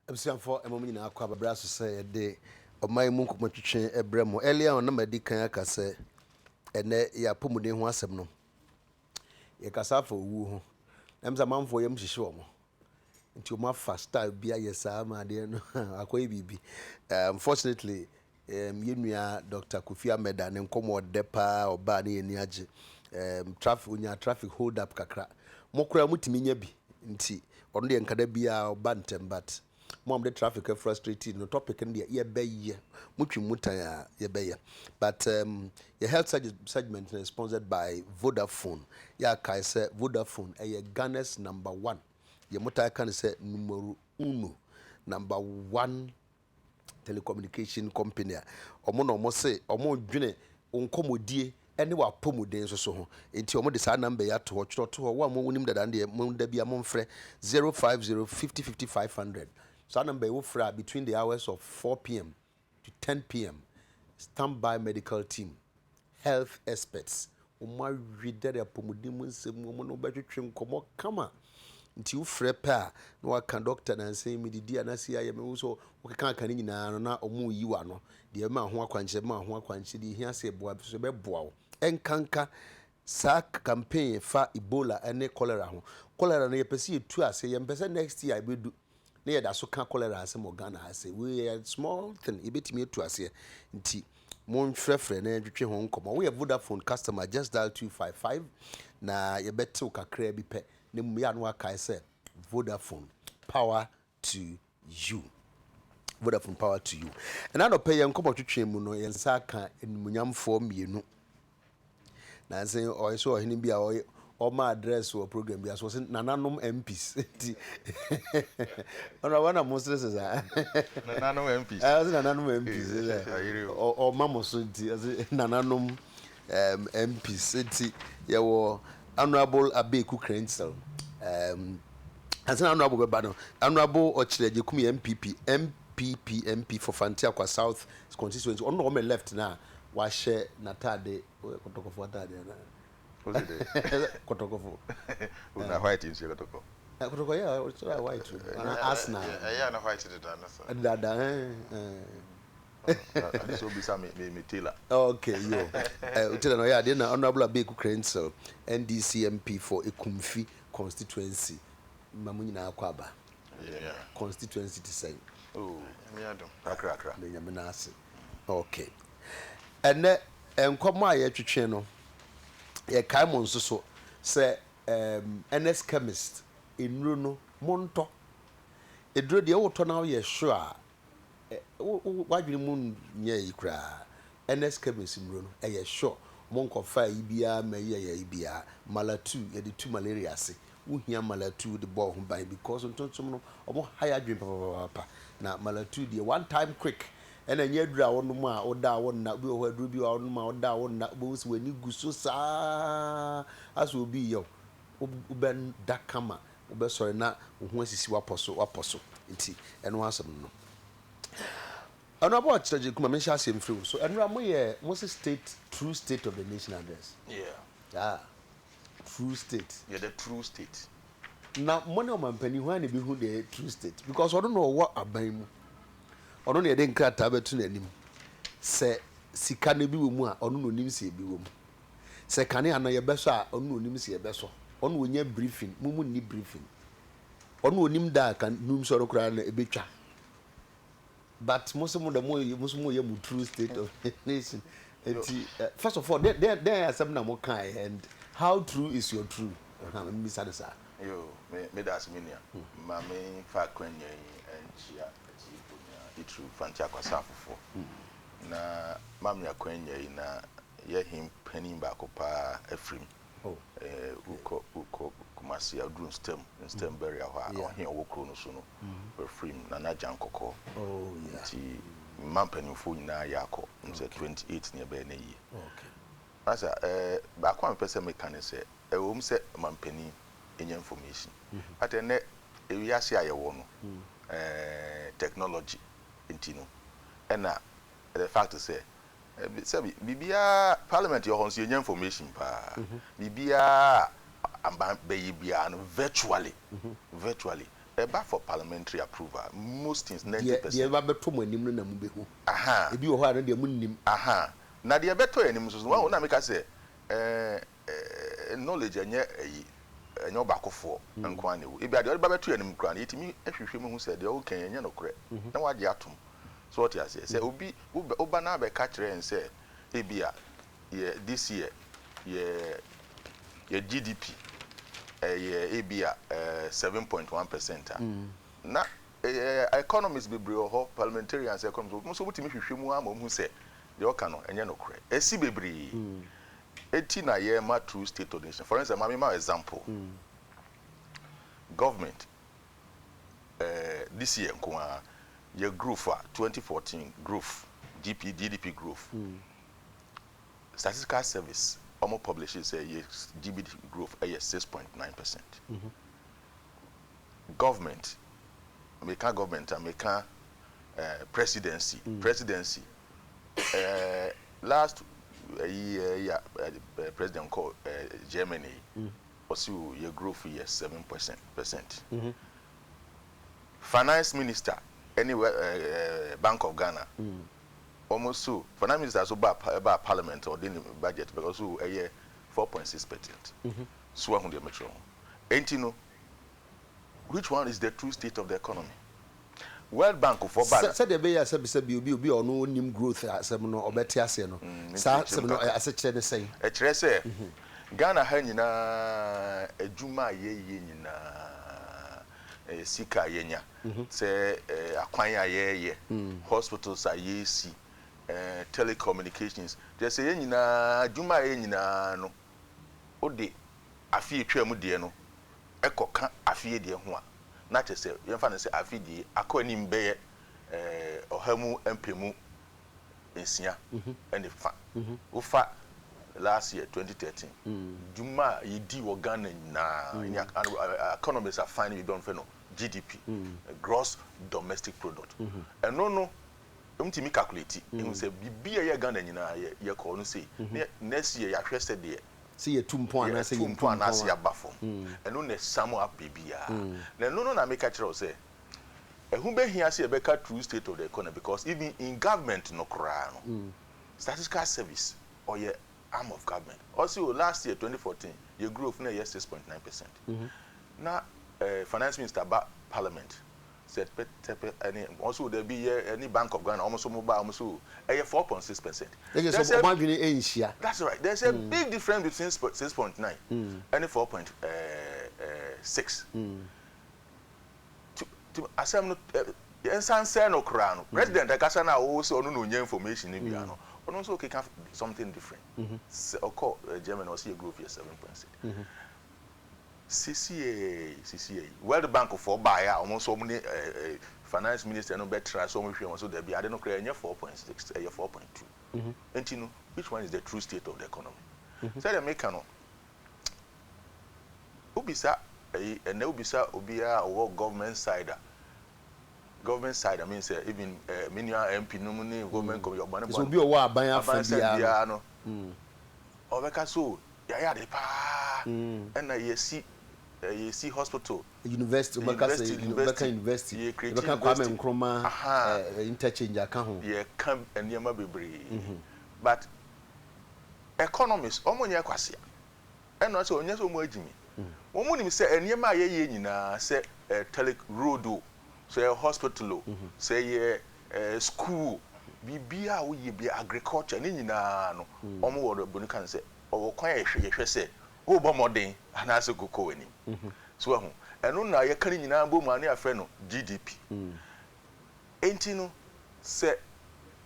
I'm for a moment now. Quite a brass to say a day of my monk much ebremo. Earlier on, number Dick say, and ya pumudin was no. Ye casafa woo. I'm a man for yam to show. Into my fast style be a yes, my dear. Bibi. Unfortunately, you Dr. Kufia Medan and come or depa or bani and yaji. Traffic when your traffic hold up kakra. Mokra mutiminya bi. Nti on the enkadabia or bantem, but mom the traffic frustrated. No topic and ye be much muta ye be. But your health segment is sponsored by Vodafone. Ya kai say Vodafone a Ghana's #1. Your muta can say numero uno, #1 telecommunication company. Omo no mo say omo dwene onkomodie ene wa pomuden so ho enti omo de sa number ya to to wa mo wonim dada de mo da bia mo mfre 050 sa number wo fra between the hours of 4 p.m. to 10 p.m. standby medical team, health experts omo widere pomuden mo nsem mo no betwetwe nkomo kama nti wo frɛ pɛ a na waka doctor na nsɛm mi didi anase ayɛ me wo so wokeka aka ne nyinaa na ɔmo yi wa no de ma ho akwankyɛ de hia sɛ boa so be boa wo enkanka sa campaign fa Ebola ene cholera ho cholera na yɛpɛsɛ yɛtu ase yɛmpɛsɛ next year bedu na yɛda so ka cholera ase mo Ghana ase we a small thing yɛbɛtumi atu ase nti mon frɛfrɛ na twetwe ho nkɔmɔ we Vodafone customer just dial 255 na yɛbɛtew kakra bi pɛ ne mu ya no akai say Vodafone power to you. Vodafone power to you. And I don't pay yan komo twetwe mu no yen sa ka enmunyamfo mienu. Na say o so ohini bia o ma address or program bia so nananom MPs. Ona wana mo stress sa. Nananom MPs. Say nananom MPs. O mamo so nti nananom MPs nti ye wo Honorable Adekye Nsroma. As an honorable Bebano, Honorable Ochilege Kumi MP for Fantia Kwa South constituency. On no left now. Washe Natade Kotokofo Natade. What's it? Kotokofo. Una white in Kotoko. Kotoko yeah, it's white. Asna. Yeah, na white the Dada. So be some me Taylor. Okay, yo. Tell no yeah, then Honorable Adekye Nsroma, NDC MP for Ekumfi constituency. Mamunyina akwaba. Yeah. Constituency to say. Oh, me adom. Akra. Me nyamena ase. Okay. Ene enkomo aye twetwe no. Ye kai mo nso so say NS chemist enuro no monto. Eduro de wo to na ye sure wadwene mu nye ikra NS chemist enuro no eye sure monko fa ibia ma ye ibia malatu ye de tu malaria ase. Uhia malatu the ball by because ontontom no omo higher dream papa na malatu the one time quick and then yedra wonu mu a oda won na bi o hadru bi wonu ma oda won na bo so wani guso sa as obi yo uben dakama ube sorry na ho asisi waposo nti eno asem no ano about strategy kuma mention asem free so eno mo ye mo state true state of the nation address yeah true state. Yeah, the true state. Now, money on my penny when be who the true state because I don't know what abamu. I don't need to tabe to him. Say, Sikane be wuma, or no nim see be wum. Say, can I your best? Or no nim see a beso. On when you're briefing, mumu ni briefing. On no nim da can num sort of crown a bitcha. But most of the more you must more true state of the nation. First of all, there are some more kind and how true is your true? Miss Adesa. Yo, me that's minia. Mame fa kwenye enchia itu Fantia Kwa Safo. Na mame ya kwenye na ye him penny baako pa Efrim. Oh. Uko kumasi ya drum stem berry awa here wokro no so no. Efrim na jankoko. Oh yeah. Ti mampenny fo nyina yako. Nse 28 ne be na yi. Okay. Asa baako am pese mekane se ewom se mampenny enya information. But ene ewiase ayewo no technology intino. Ena the fact is say bibia parliament your honse enya information pa. Bibia amba be bia no virtually eba for parliamentary approval most things 90%. The eba beto mo anim no na mu behu. Aha. Ebi wo ho ara de mu nnim. Aha. Na the beto anim so one na make say knowledge enye obakofo nko ane wo. Ebi ade eba beto anim kra na yetimi ahwehwe mu hu say de o kan enye no kre. Na wage atom. So what you say obi oba na be ka kire en say ebi a this year your GDP ABA 7.1%. Na economists be brio parliamentarians economists so butimi hwehwe mu am hu say the okano enye no kre esi bebre eti na ye ma true state of the nation. For instance, my example, government this year nko your growth 2014 growth GDP growth statistical service almost publishes say GDP growth 6.9%. Government American presidency last year president called Germany also your growth is 7%. Finance minister anywhere Bank of Ghana almost so finance minister so about parliament or the budget because so a year 4.6%. So on the metro. Ain't you know which one is the true state of the economy? World Bank for bad. Said the way I said be or no nim growth some no obeti ase no. Sa some no ase kire ne say. E kire say Ghana ha nyina adwuma ye nyina sika yenya. Say akwan ye hospitals are ye si telecommunications. They say nyina adwuma ye nyina no. Ode afie twa mu de no. Ekoka afie de ho a na che se yemfa ne se afie de akoni mbe ohamu empemu ensia and fa ufa last year 2013 duma yidi wo Ghana na economists are finding you don't know GDP gross domestic product and no umtimi calculate you say bibia ye Ghana nyina ye call no say next year ya hwese de see ye tumpo na say tumpo na say abafo eno na samu abibia na no na make sure say ehun be hia say be ka true state of the economy because even in government no kra no statistical service or your arm of government also last year 2014 your growth na 6.9%. Na finance minister about parliament said any also there be any Bank of Ghana almost 4.6%. That's right. There's a big difference between 6.9 and 4.6. To asem no no crown. President Akasa na also no information ni bia no. Also okay something different. Germany also growth here 7.6. CCA World Bank for buy almost so many finance minister no better so much so there be I don't create 4.6 4.2 and you know which one is the true state of the economy so they make no ubisa and ubisa obia or government side I mean say even many MP no money government come your money so be o wa ban afia no obeka so ya de pa and you see hospital university university Kwame Nkrumah interchange aka ho come and yama bebre but economists omonye kwase and no say onye so mo agimi omo nim say enema ye nyina say tele road say hospital say school bibia wo ye bi agriculture ni nyina no omo wo bonu kan say o kwan ehwe say o bo modern anase koko ani so ahu eno na ye kan nyina bo mu ane afre no GDP enti no say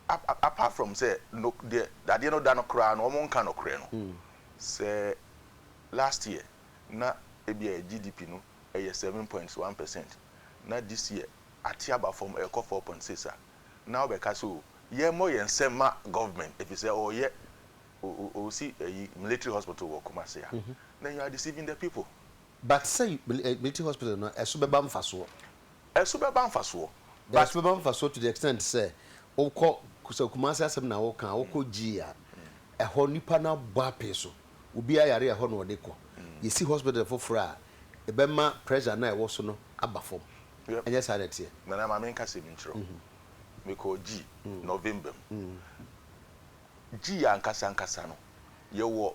apart from say no the that no da no kra no omo nka no kra no say last year na ebia GDP no 7.1%. na this year atiaba from 4.6 now because so ye mo yen sema government if you say oh yeah o see a military hospital wo Kumasi then you are deceiving the people. But say military hospital no esubeba mfaso but esubeba mfaso to the extent say okọ Kumasi asem na wo kan okọ gia eho nipa na bua peso obi ayare eho no de kọ yesi hospital for fra ebema pressure na e wo so no abafom and yes, I let you. Nana Mamma Cassim intro. We call G, November. G and Casano. You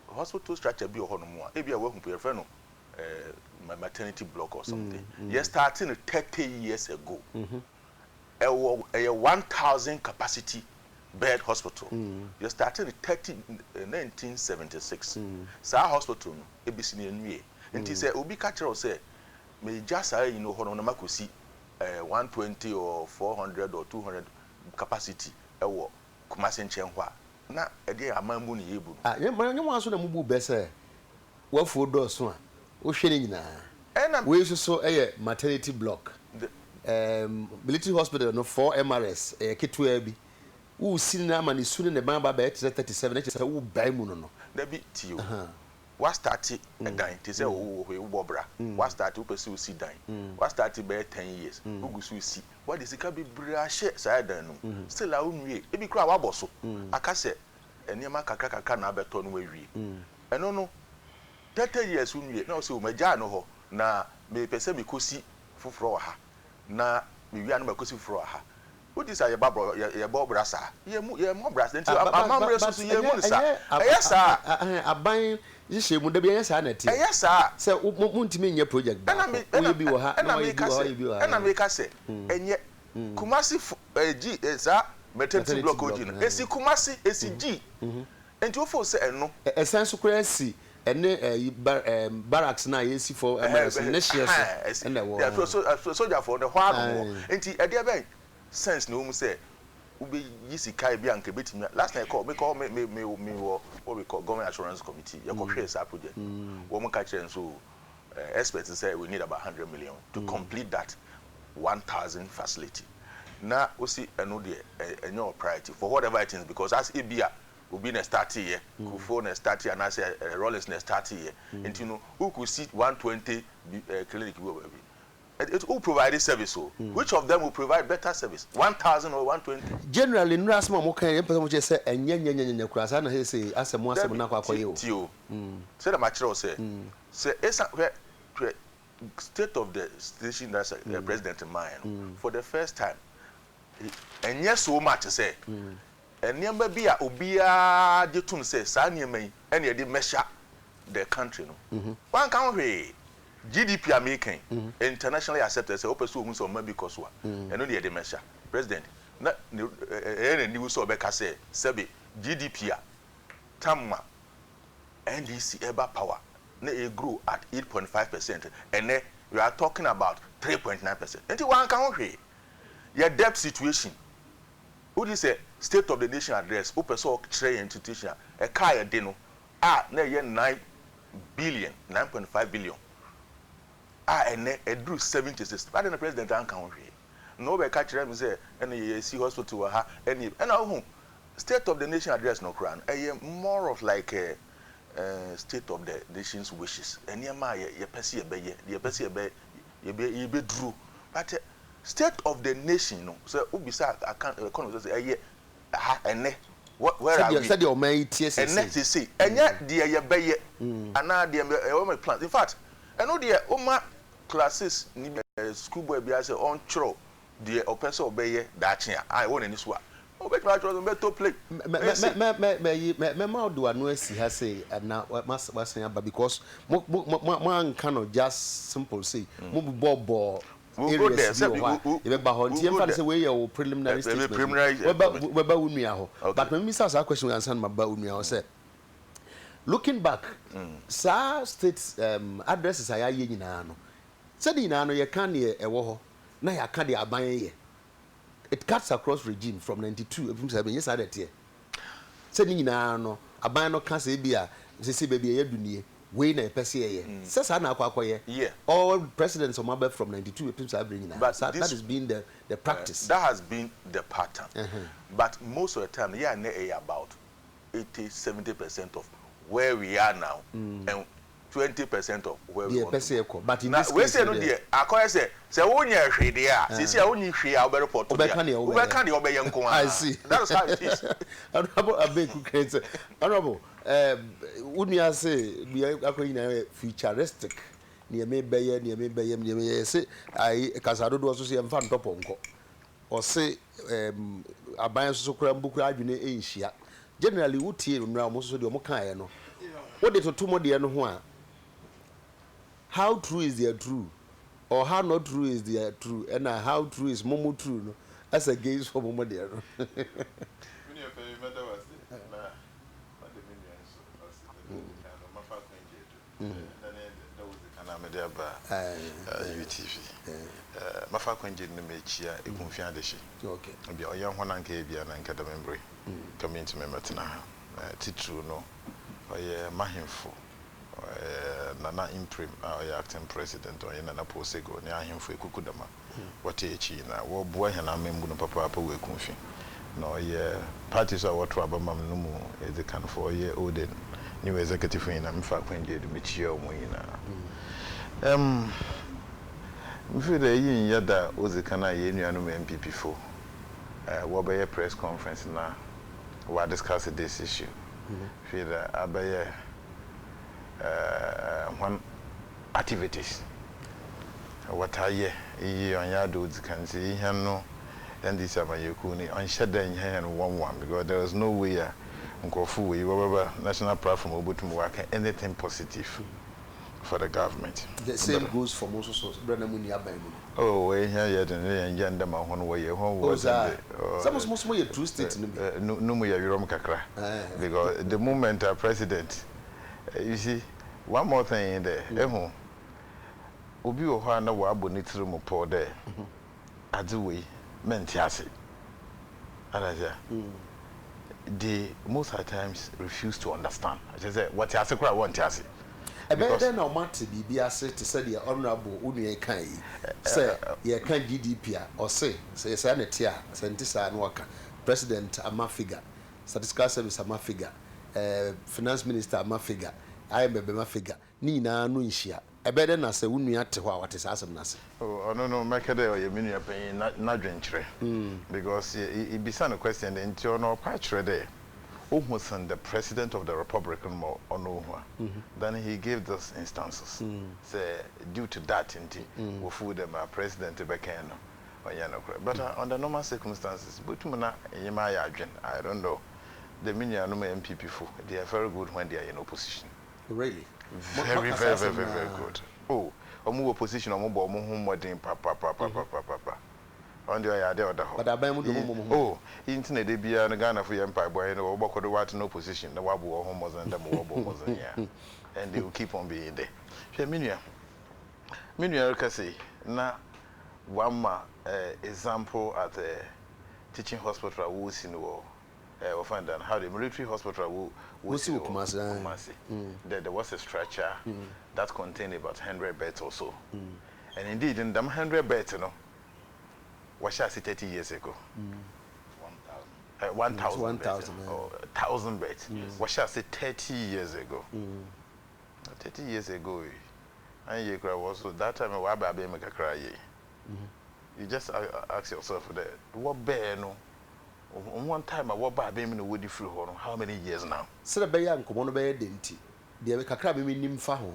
hospital structure be a honor. Maybe I work with your friend. My maternity block or something. Yes, starting 30 years ago. A 1,000 capacity bed hospital. You started in 1976. So our hospital, ABC New and he said, Obi Catcher say, may just say, you know, Honomakusi 120 or 400 or 200 capacity. Kumasen Chenhua. Na a day a man money able. You want to move better. What for doors one? What's shading now? And we used to saw a maternity block. Military hospital no 4 MRS K2B. Who seen na man is soon in the Bamba bed 37 who buy muno. There be to you. What started a dine to say, oh, Bobra. What started to pursue see dine. What started by 10 years. Who goes to see? What is it can be brush? I don't know. Still, I won't read. It be crowd waboso. I can say, and Yama Kaka na beton we read. And no 30 years soon read. No, so my jano na me pese me kosi for her. Na me wi anu makosi for her. What is your Barbara, your Bob Brassa? Ye more brass, and mamma so ye munsa. Yes, sir. I buy this shame would be a sanity. Yes, sir. So, won't mean your project. And I make us say, and yet Kumasi G is a maternity block. It's Kumasi, it's G. And you for say no, a sense of crazy. And barracks now is for American nations and the war. Soldier for the while. And a dear bank. Sense no say ubi yisi kai bi anke betimi last night call me what we call government assurance committee you go share that project wo mo ka kire so experts say we need about 100 million to complete that 1,000 facility na we see eno de enyo priority for whatever it is because as ebia obi na start here kufo na start here na say Rollins na start here and you know who could see 120 clinic we baby. It will provide this service. Which of them will provide better service? 1,000 or 120? Generally, no as much can you say and yen cross and he say as a more for you. Say the material say it's a state of the station that's the president in mind for the first time. And yes, so much to say. And never be a obia ditun say Sanya may any of the measure the country. One country. GDP are making internationally accepted. Say, open so maybe because one. And only the measure. President, na any news so beka say, Sebi GDP Tamma NDC ever power. Ne grew at 8.5%, and then we are talking about 3.9%. Until one country, your debt situation. Who is a state of the nation address? Open so trade institution. A car deno. Ne 9 billion, 9.5 billion. And a drew 76. But then the president can't count. No, we catch them say, and see hospital, and our home state of the nation address no crown. More of like a state of the nation's wishes. And your Pessi a bay, your Pessi a bay, you be drew. But state of the nation, no. So, beside I can't say, and where are you? Said your mate, yes, and next you see, and yet, dear, your bay, and now, dear, plant. In fact, I know dear, classes schoolboy be as on chro the oppressor obey that I own in this one. Oh, but I was a better play. My mouth do no see has say and now what must was saying but because man cannot just simple say move bob we'll go there. Say we your preliminary statement. But when Mr. Sa question answer my ba say looking back, sir states addresses I nyina no. Said nyina no ye kan ye ewo ho na ya ka de aban ye. It cuts across regime from 92 even 7 years adet here. Said nyina no aban no kan se bia se baby ye dunie we na pese ye. Say sa na akwakoye. Yeah. All presidents of Mabel from 92 even 7 nyina. But that has been the practice. That has been the pattern. But most of the time yeah na about 80-70% of where we are now and 20% of where we want to go. But in this case, we say no dear. I say when you are there, see when you are very report to I see. That's how it is. Honorable Adekye Honorable, would you say we are going futuristic? near me bay, say, I Casado was to see and fan top onko. Or say, a bias so cram book in Asia. Generally, would hear almost so Mokayano. What is a two more dear no? How true is their true? Or how not true is their true? And how true is Momo true? No? As against for Momo dear. UTV. Mafa kwenje no mechia ekunfia de hye. Okay. Bia oya hona nka bia na nka da membre. Community member tena. Titru no oya mahemfo. Nana Imprim oya acting president oya Nana Posego ni ahemfo ekukudama. Wote echi na wo boa hena membu no papa papa we ekunfi. No oya party so what abama no mu e de kan for oya Oden new executive in Mafa kwenje de mechia omo yina. Mfiri da yin yada ozikana ye nuanu MPP for we be press conference na we discuss this issue. Mfiri da abaye one activities what aye yi on yada ozikan say ihe no and this amayeku ni on sheda ihe no one because there was no way nkofu we national platform obotum work anything positive for the government. The same goes for most of Brother Munia Bible. Oh, we here yet and gender man one way home was some most more true state no more Rom Kakra. Because the moment our president, you see, one more thing in there, Obi Ohana Wabo needs room pour there. Aduwe, Mentiasi. And I say, they most of the times refuse to understand. I just say, what Yasekra want Yasi. Better now, Marty, be a say to say the honorable Unia Kai, say, ye can GDP or say, Senator, Santissa and Walker, President Amafiga, Statistical Service Amafiga, Finance Minister Amafiga, I am a Bemafiga, Nina Nuncia. A better than say, Unia to what is awesome. Oh, no, Macade or your mini paying not drench, because it be some question into no patch there. Almost the president of the Republican then he gave those instances. Say due to that we food them president Bekeno or but under normal circumstances, but I don't know. The minion MPP they are very good when they are in opposition. Really? Very good. Oh, opposition papa. On the other but I buy oh, internet they be an Ghana for empire boy no boko what no position the wabu or homos and the mobile and they will keep on being there. Minya say na one example at a teaching hospital who in the war find out how the military hospital who there was a stretcher that contained about 100 beds or so. And indeed in them 100 beds, you know. What shall I say 30 years ago? 1,000. 1,000 beds. What shall I say 30 years ago? 30 years ago, and you cry was that time why baby make a cry. You just ask yourself that what bear no one time I walk by baby in the woody free horn. How many years now? Said a bear and come on a bear didn't they make a crab in Nimfaho.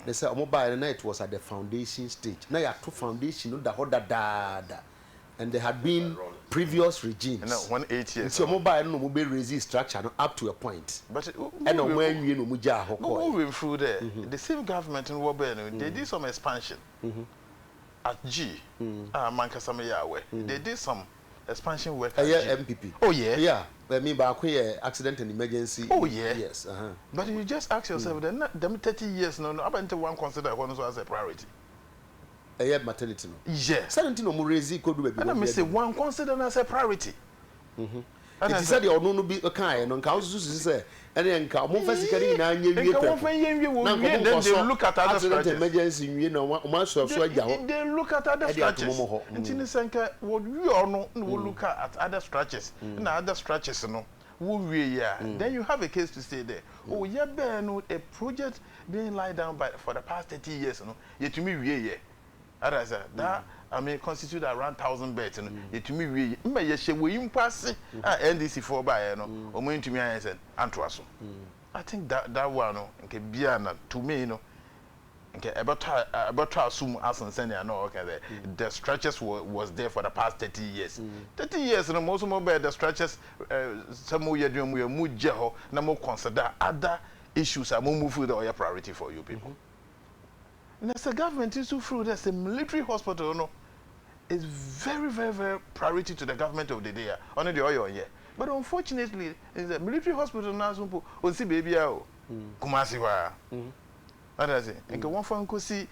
They said mobile night was at the foundation stage. Now you have two foundation, no the other dada. And there had been previous regimes. No, 180 years. So mobile no mobile resist structure no, up to a point. But and when you know muja moving through there, the same government in Wobel they did some expansion. At G, Mankasame Yahweh, they did some expansion work. MPP. Oh yeah. Yeah. I mean, by accident and emergency. Oh yeah. Yes. But you just ask yourself, then them 30 years no up until one consider one as a priority. Maternity. Yes. 17 no more raise could be. And I say one considered as a priority. And I said you no be a kind on council say and then come physically na then they look at other strategies. Emergency you know one so they look at other strategies. Ntini senka what you all no look at other strategies. Na other strategies no then you have a case to say there. Oh yeah, no a project being laid down by for the past 30 years no yet to me that I mean constitute around 1,000 beds and it to me we pass NDC 4 by no or going to me and Antwaso. I think that one can be to me no Okay, about assume as and send no okay the stretches was there for the past 30 years. 30 years no most of the stretches some year doing we mu jeho na mo consider other issues are move food or priority for you people. And as a government is so through there's a military hospital no is very priority to the government of the day on the oil yeah. But unfortunately is the military hospital now so on see baby Kumasi wa what does it? And one phone could see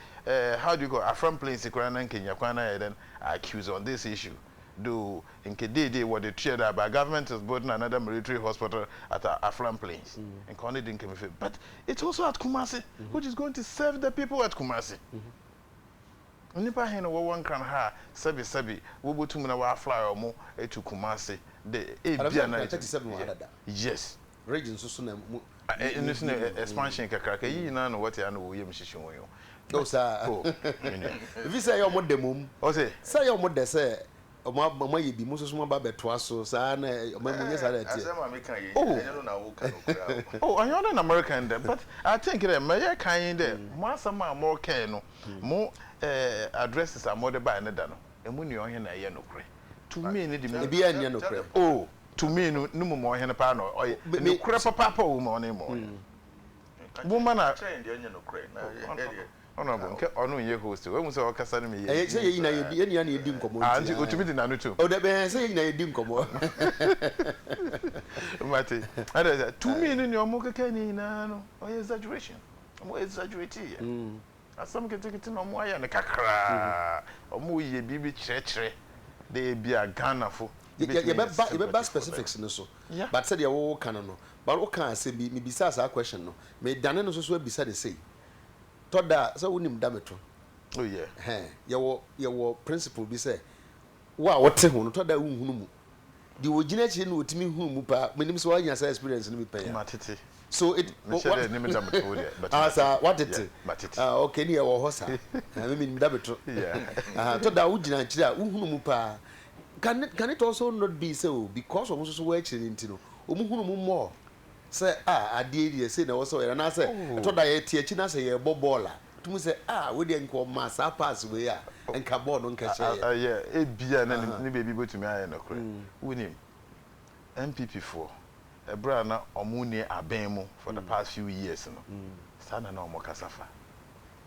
how do you go? A from planes, Kwana and Kenya, Kwana, then accused on this issue. Do in Kedede what they cheered up, but government is building another military hospital at Afram Plains. And Connie didn't come in. But it's also at Kumasi, which is going to serve the people at Kumasi. Nipa hen one can ha sebi we go to Muna fly or more to Kumasi. The 37 yes. Regions so in this expansion kakaka yi na no what ya no yem hihye won yo no sir if you say your mod demum o say your mod de say mama ye bi muso so ba beto so sa na mama ye sa da tie asema me kan ye no na wo kan okura oh I know an American there but I think that me ye kan there mo asema mo kan no mo addresses are more by na da no emu ni ohia na ye no kure to me ni di me bi anya no kure oh to me no mo ohia pa no no kure papa wo mo ne mo woman na train dey anya no kure na honorable nke onu ye host we mu se o kasa ne me ye say ye na ye ni na ye di nkomo anti otumi di na no too o de be say ye na ye di nkomo mate ada to me ni o mo keka ni na no o exaggeration o mo exaggerate ye asam ketekete no mo aya ne kakra o mo ye bibi kire de bia Ghana fo ye be specifics no so but said ye wo kan no but wo kan say me bisa sa question no me dane no so bisa de say toda so wonim dameto oh yeah ye wo principle bi say wa wote ho no toda wo hunu mu di wo gina chi no otimi hunu mu pa menim so anya sa experience no bi pa ya matete so it what name dameto there but what it okay ni ye wo ho sa me menim dameto yeah toda wo gina chi a wo hunu mu pa can it also not be so because of so we actually ntino omuhunu mu more say adie die say na wo so na say to da ye tie chi na say ye bobola tumu say we dey nko massa pass we ya nka ball no nka share yeah e bia na ni baby botumi aye no kore wonim MPP for e bra na omuni aben mu for the past few years no sana na omo kasafa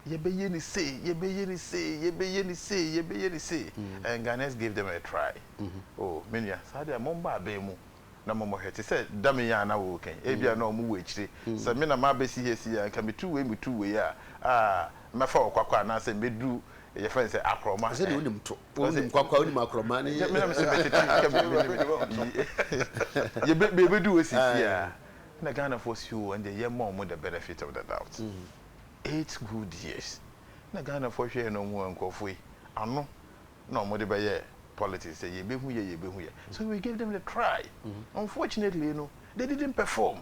yebeye ni say and Ghanaians gave them a try oh menya sada momba abemu na momo hete say dame ya na wo kan e bia na omu wo ekire say me na ma besi hesi ya kan me two way ya mefa okwakwa na say medu ye friend say akroma say onim to onim kwakwa onim akroma ni me na me say ye be do osisi ya na Ghana for you and the more the benefit of the doubt 8 good years na Ghana for share no mu ankofo ano na mo de be ye politics say ye behu ye so we gave them the try unfortunately they didn't perform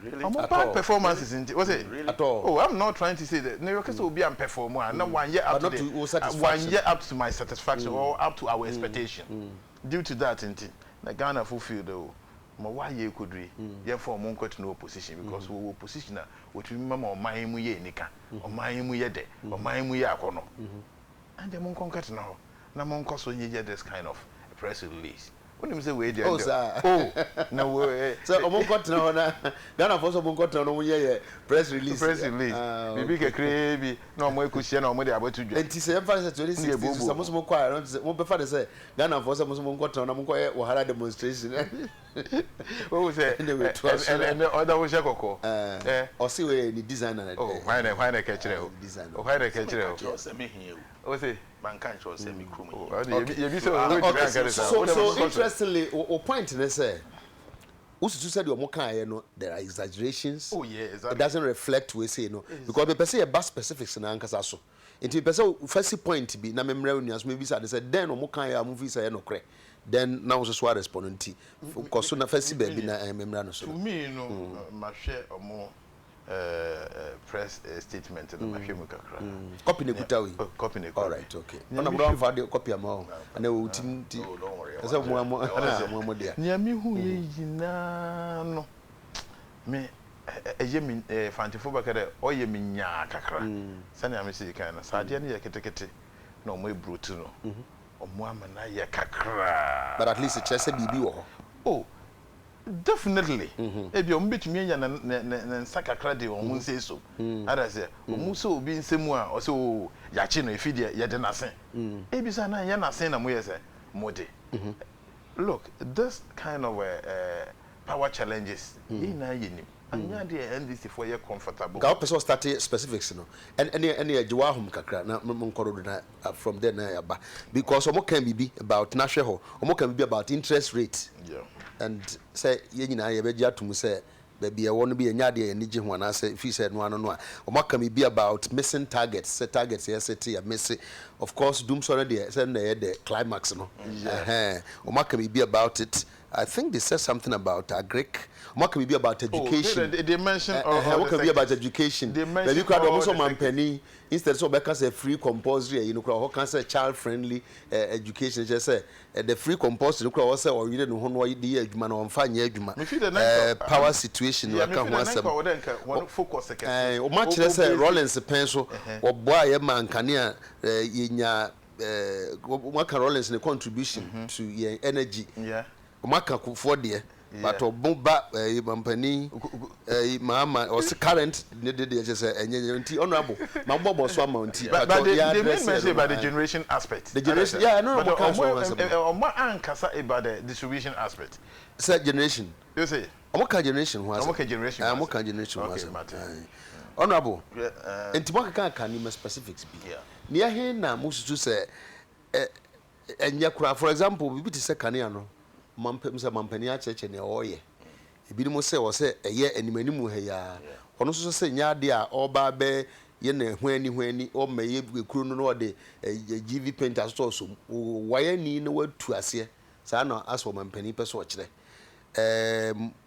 really bad performances in was it really? At all oh I'm not trying to say that no because will be and perform and not 1 year up to 1 year up to my satisfaction or up to our expectation due to that na Ghana fulfilled though ma why ye could re ye form one quite no opposition because we opposition na we remember oman mu ye nika oman mu ye de oman mu ye akono and the mon conquer now na mon cause so ye this kind of press release when you say we dey no we so mon conquer now na Ghana for so mon conquer no ye press release bibi ke krebi na mo ekuhie na mo dey abatu dwa enti say emphasis 2016 so mo kwa mo be fa de say Ghana for so mo conquer na mo kwa wahara demonstration what was it and other was yakoko or see we the designer why na catchere why na catchere say me here o say man kan show say me krum you be so interestingly o point they say usutu said your mokan no there are exaggerations oh yeah exactly it doesn't reflect we say no because the person about specifics na ankasa so into the person first point be na memra nuas me be say then o mokan ya movie say no kre then now so respondent because so na first baby na memra no so to me no ma share omo press statement na ma hwe mu kakra copy ne kutawi copy ne all right okay na bro for the copy am na we tin ti say mo dia nya mi hu ye yina no me yemi fantifo bakere o yemi nya kakra sani amesi kan na sade ne yeketekete na omo ebrutu no omo amana ye kakra but at least it chese bibi wo oh definitely ebi omo betumi anya na nsa kakra de omo nse so ada se omo so obi nsemu a o se o ya chi no efi de ye de nasen ebi sa na ye nasen na mo ye se mode look this kind of power challenges na yenim anya de NDC for you comfortable ga person start specifics no any jiwa hom kakra na nkoro na from there na yaba because omo can be about national omo can be about interest rate and say ye nyina ye be atum say baby e won be enya de enije ho na say fi say no no omo can be about missing targets say targets yes set ya miss of course doom so na say na the climax no omo can be about it. I think they said something about agric. What can be about education? They mentioned what can be about education? Maybe you could also manpenny instead so because a free compulsory, you know, how can say child friendly education? Just say the free compulsory, you could also or you didn't know what the man on fine power situation. You can one focus again. Much less Rollins pencil or boy man can what can Rollins in the contribution to your energy. Yeah. Maka for there but obumba mampani mama or current need just say enye honorable my bobo so amount but they mention about the generation aspect the generation no but ankasa about the distribution aspect say generation you say omoka generation was omoka generation was honorable enti kan ni specifics bi near here na mususu say enye kura for example bibi ti say kanea no mampani a cheche ne oye ebi mo se wo se eye animanimu ha ya ono so se nya de a oba be ye na hwani o meye ekuru no no de GV painter so waye ni na watu ase sa na aso mampani pe so o kire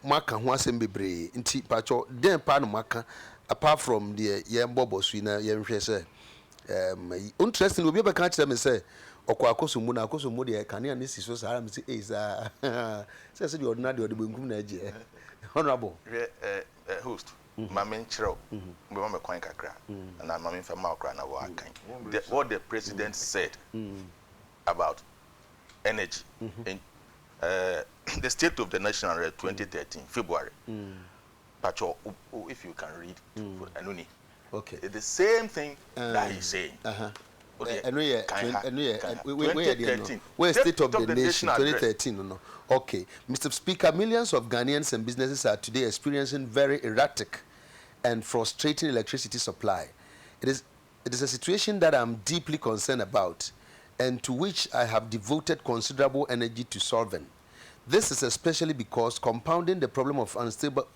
maka ho asem bebre nti pacho den pa no maka apart from the ye mbobosu na ye nhwe se interesting obi be kan kire me se okwa akosumu na akosumu de kanea ne siso sara me say za say the ordinary de benkum na age honorable host mama nchiro mbe mama kwan kakra na mama mfa ma okra na wo akan what the president said about energy in the state of the nation 2013 February pacho if you can read anuni okay it's the same thing that he's saying where State of the Nation 2013 no. Okay, Mr. Speaker, millions of Ghanaians and businesses are today experiencing very erratic and frustrating electricity supply. It is a situation that I'm deeply concerned about and to which I have devoted considerable energy to solving. This is especially because compounding the problem of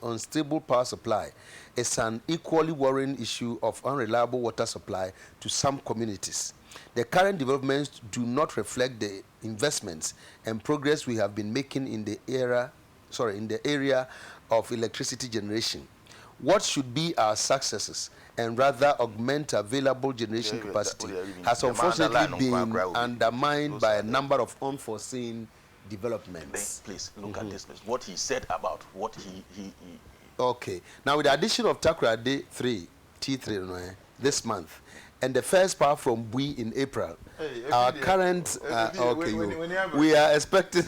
unstable power supply is an equally worrying issue of unreliable water supply to some communities. The current developments do not reflect the investments and progress we have been making in the area of electricity generation. What should be our successes and rather augment available generation capacity has unfortunately been undermined by a number of unforeseen developments. Please look at this. What he said about what he. Okay. Now with the addition of Takoradi T3 this month, and the first power from Bui in April, our current we are expecting.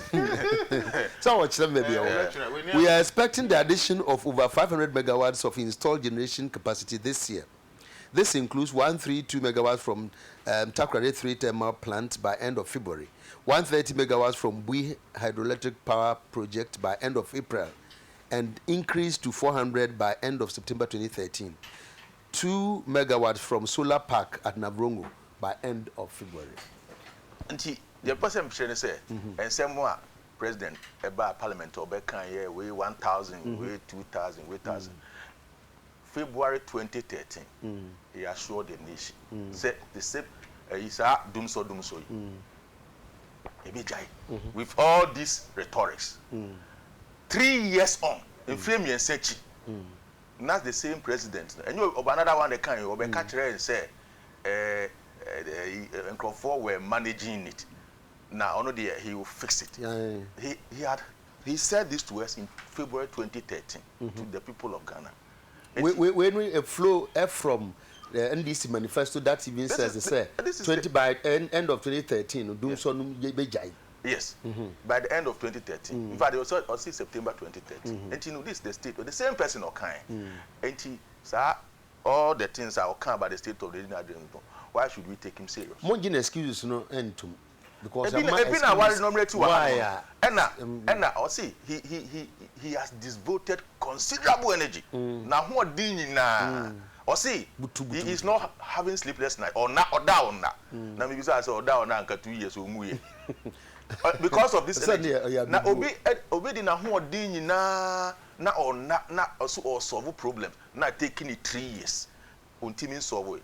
We are expecting the addition of over 500 megawatts of installed generation capacity this year. This includes 132 megawatts from Takoradi 3 thermal plant by end of February, 130 megawatts from Bui hydroelectric power project by end of April, and increased to 400 by end of September 2013. 2 megawatts from solar park at Navrongo by end of February. Auntie, the person say, and some more president about parliament or back we 1,000, we 2,000, we 1,000. February 2013, he assured the nation. Said the same is a doom so. With all these rhetorics, 3 years on, in frame and search. Not the same president. And you another one that can you catch and say were managing it. Now only he will fix it. He had He said this to us in February 2013 to the people of Ghana. When we flow from the NDC manifesto that even says by end of 2013, yes, by the end of 2013. In fact, it was also September 2013. And you know, this is the state, the same person or kind. And he said, all the things are kind about the state of the Union. Why should we take him serious? More excuses no end to because why? And I see he has devoted considerable energy. Now who are doing now? Or see, he is not having sleepless night or down. Now maybe I say down now 2 years or more. Because of this energy. Now obey na who are doing na or solve problem. Now taking it 3 years. Until solve it.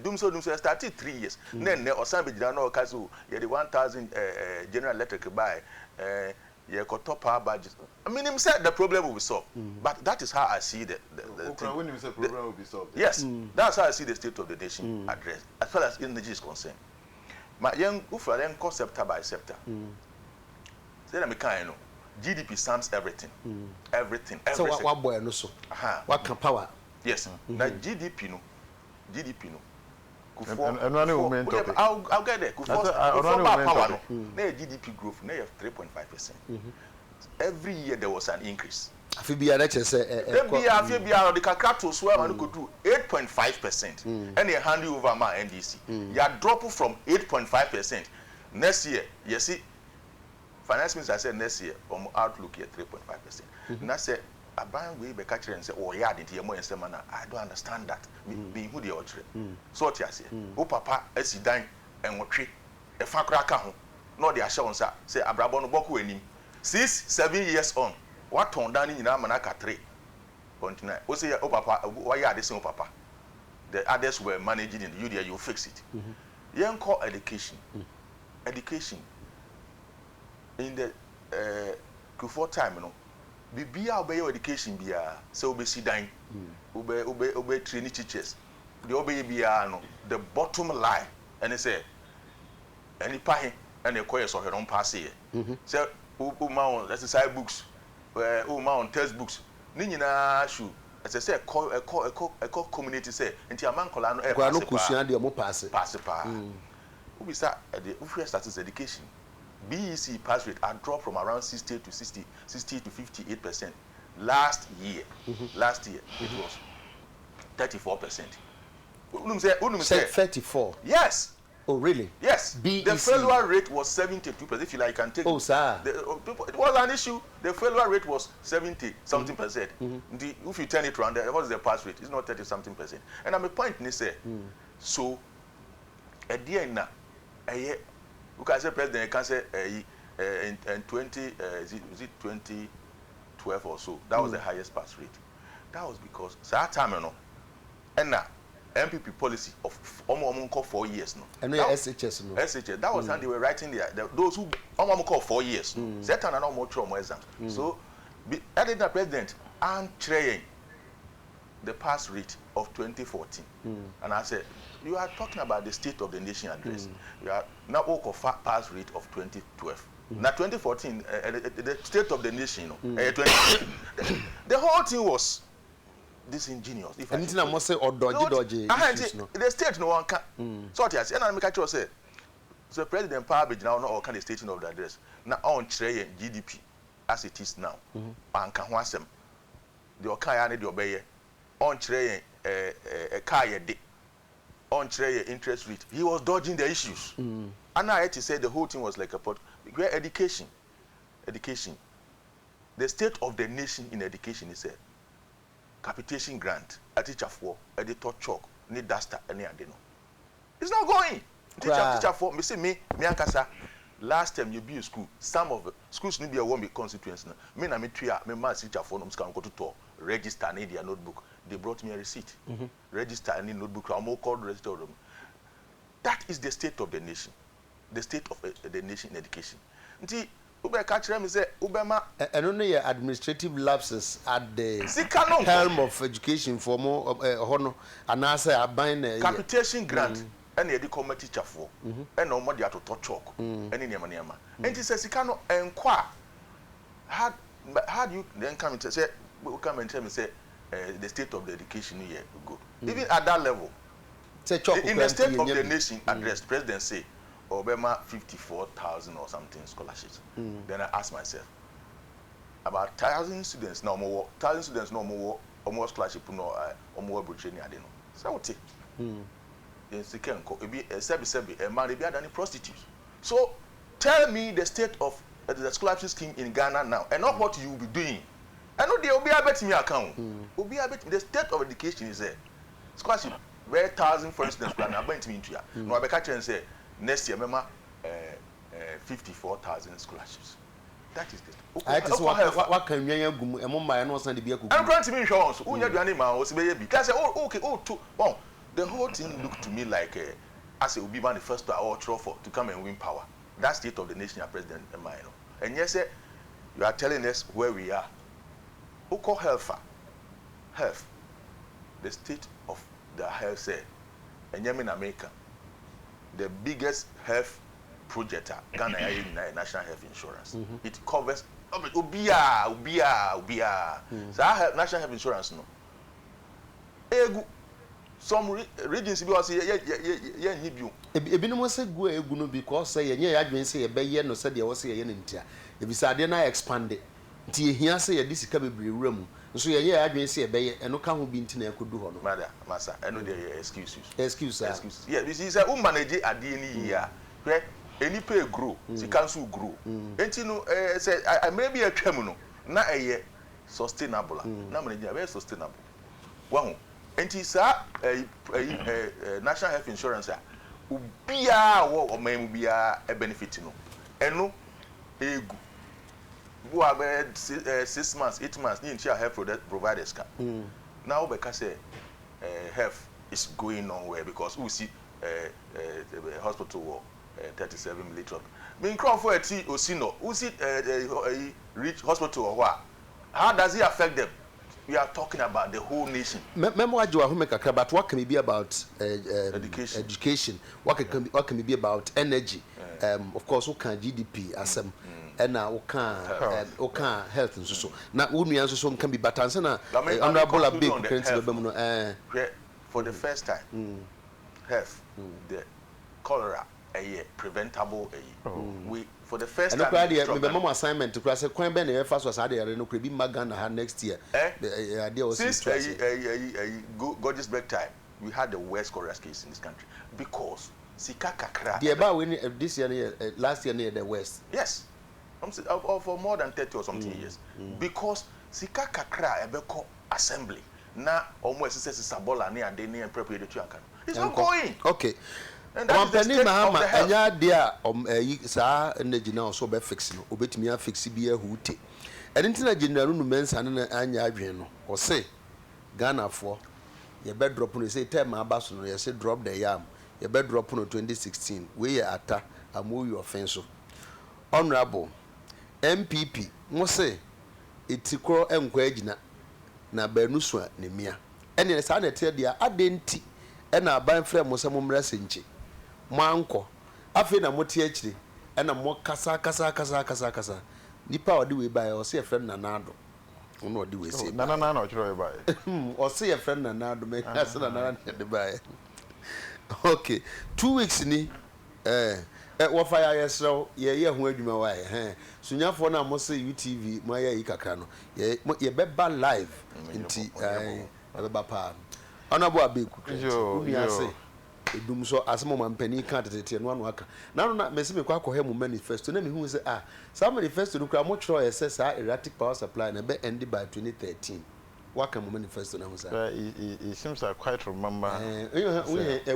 Doom started 3 years. Then or somebody did not casu. The 1,000 General Electric buy. Top power budget. I mean, him said the problem will be solved. But that is how I see the when you say problem will be solved. Yes, that's how I see the state of the nation addressed, as far as energy is concerned. My young Ufra then go sector by sector. Then I'm kind of GDP sums everything. Everything. So what boy no so? What can power? Yes. Now GDP no. I'll get there. GDP growth, now 3.5%. Every year there was an increase. Every year the Kakato Swam could do 8.5%. And they hand you over my NDC. You are dropping from 8.5%. Next year, you see, finance minister said next year, outlook here 3.5%. And I said, I buy way back catcher and say, oh, yeah, did you more in semana? I don't understand that. Being who the order. So what you say? Oh, papa, as he dying and what tree a facraca. No, the assurance say, Abrabon Boku in him. 6-7 years on, what turned down in Amanaka 3. Continue. Oh, say, oh, papa, why are they saying, papa? The others were managing in you, you fix it. Young call education. Education. In the before time, you know. Bibia obey your education bia so obey sidan obey training teachers the obey bia no the bottom line and say any pay and the course of your own pass here say mount exercise books mount textbooks ni nyina shoe as I say call community say nti amankola no pass no kusia de mo pass pa we start the first education BEC pass rate had dropped from around 60 to 58%. Last year it was 34%. Say 34. Yes. Oh really? Yes. BEC. The failure rate was 72%. If you like, you can take. Oh sir. It was an issue. The failure rate was 70 something percent. If you turn it around, what is the pass rate? It's not 30 something percent. And I'm a point in say. So, at the end now, you can say president can say in 2012 or so that was the highest pass rate. That was because that time you know and now MPP policy of almost 4 years no and SHS no SHS that was how they were writing those who almost 4 years set and almost more exams so editing the president and train the pass rate of 2014 and I said you are talking about the state of the nation address. You are now pass rate of 2012. Now 2014, the state of the nation, the whole thing was disingenuous. If and I must say, or dodgy. The state no one can. So what you say, and I make a say, so President Power now no all kind of stating of the address. Now on trade GDP as it is now. And can wasem. The Okaya need your obey. On trade a car day. On trade interest rate, he was dodging the issues. And I had to say the whole thing was like a pot. Where education, the state of the nation in education is a capitation grant, a teacher for, editor chalk, need duster, any adeno. It's not going. Teacher for, me say me ankasa. Last time you be in school, some of the schools need be a woman constituency. Me na me tuya, me ma teacher for no mskan go to talk, register need their notebook. They brought me a receipt. Register any notebook. I'm all called register them. That is the state of the nation. The state of the nation in education. Nti ube catch them say ubema. And only administrative lapses at the helm of education for more honor. And I say I bind capitation grant. Any education teacher for. And no more they have to touch chalk. Any niama. And he says he cannot enquire. how do you then come and say, come and tell me, say, the state of the education here good? Even at that level, in the state of the nation address, the president say, Obama 54,000 or something scholarships. Then I ask myself, about 1,000 students now more, 1,000 students no more, almost scholarship no, more budget I don't know. So what? In second, it be a sebi, a man, be any prostitutes. So tell me the state of the scholarship scheme in Ghana now, and not what you will be doing. I know they will be a bet me account. Will be a bet. The state of education is there. Scholarship, where 1,000 for instance, plan are going to mean to you. No, I catch and say next year, remember, 54,000 scholarships. That is it. I just what can you go? Among my no Sunday be a good. I'm going to mean insurance. Who you are animal was baby. Can say, oh, okay, oh, too. Well, the whole thing looked to me like as it will be one the first to our for to come and win power. That state of the nation, President Emmanuel. And yes, you are telling us where we are. Who call health? The state of the health said, and in America, the biggest health project, Ghana National Health Insurance. It covers ubia. So I have National Health Insurance no. Some regions be say yeah nibiu. Ebinom say go egu no because say ye adwen say ye be ye no say de wo say ye ntia. Ebisade na expand. Nti ehia say ye disika bebre wura mu. Nso ye adwen say ye be ye eno ka ho bi nti na ekodu ho no. Masa eno de excuses. Excuses. Yeah, this is who manage ade ni here. Where any pay grow, si council grow. Enti no say I maybe a twam no na eye sustainable. Na manage very sustainable. Wahu enti sa national health insurance ubia wo omem bia e benefit no eno egu wo about 6 months 8 months ni ntia health providers ka now because say health is going on where because we see hospital 37 million me crowd ati osino we see reach hospital or what how does it affect them? We are talking about the whole nation. Memo ajwa who make a but what can it be about education? What can it be about energy? Of course, what can GDP as and now what can health and so. Now, we also can be but answer na honorable a big for the first time. Health, the cholera, a preventable. We for the first time. And the memo assignment to class a coin ben the first was added no could be Magana next year. The idea was since gorgeous break time, we had the worst cholera case in this country because Sika Kakra. The about when this year last year near the west. Yes. For more than 30 or something years. Because Sika Kakra Ebeko assembly. Na almost says Sabola near Deni and prepared to Yakan. It's not going. Okay. And that is the state of the health. Anya dia sa energy now so be fix no obetimi afix bia hute entina general no mensa na anya adwen no o say Ghana for ye be drop no say time abaso no ye say drop the yam ye be drop no 2016 we ye ata amoyu offense honorable MPP mo say etikro enkwa agina na banu so ne mia ene sa na te dia adenti ena aban frɛ mo sɛ mo mra senche mo anko afi na mo tie akire ena mo kasa nipa odi we bai o se e friend na nado ono odi we se na o chiro we bai o se e friend na nado me kasa na na de bai okay 2 weeks ni wo fa ya yesro ye ho adwuma wa sunyafo na mo se UTV mo ya yi kakra no ye beba live nti beba pa Honorable Abeku Christ. Edum so asemo mampani kan tete no anu aka. Na mesi me kwa akɔhe mu manifesto na me hu say some manifesto no kra mo tro ese sa erratic power supply na be end by 2013. What can manifesto na hu say? It seems I quite remember. It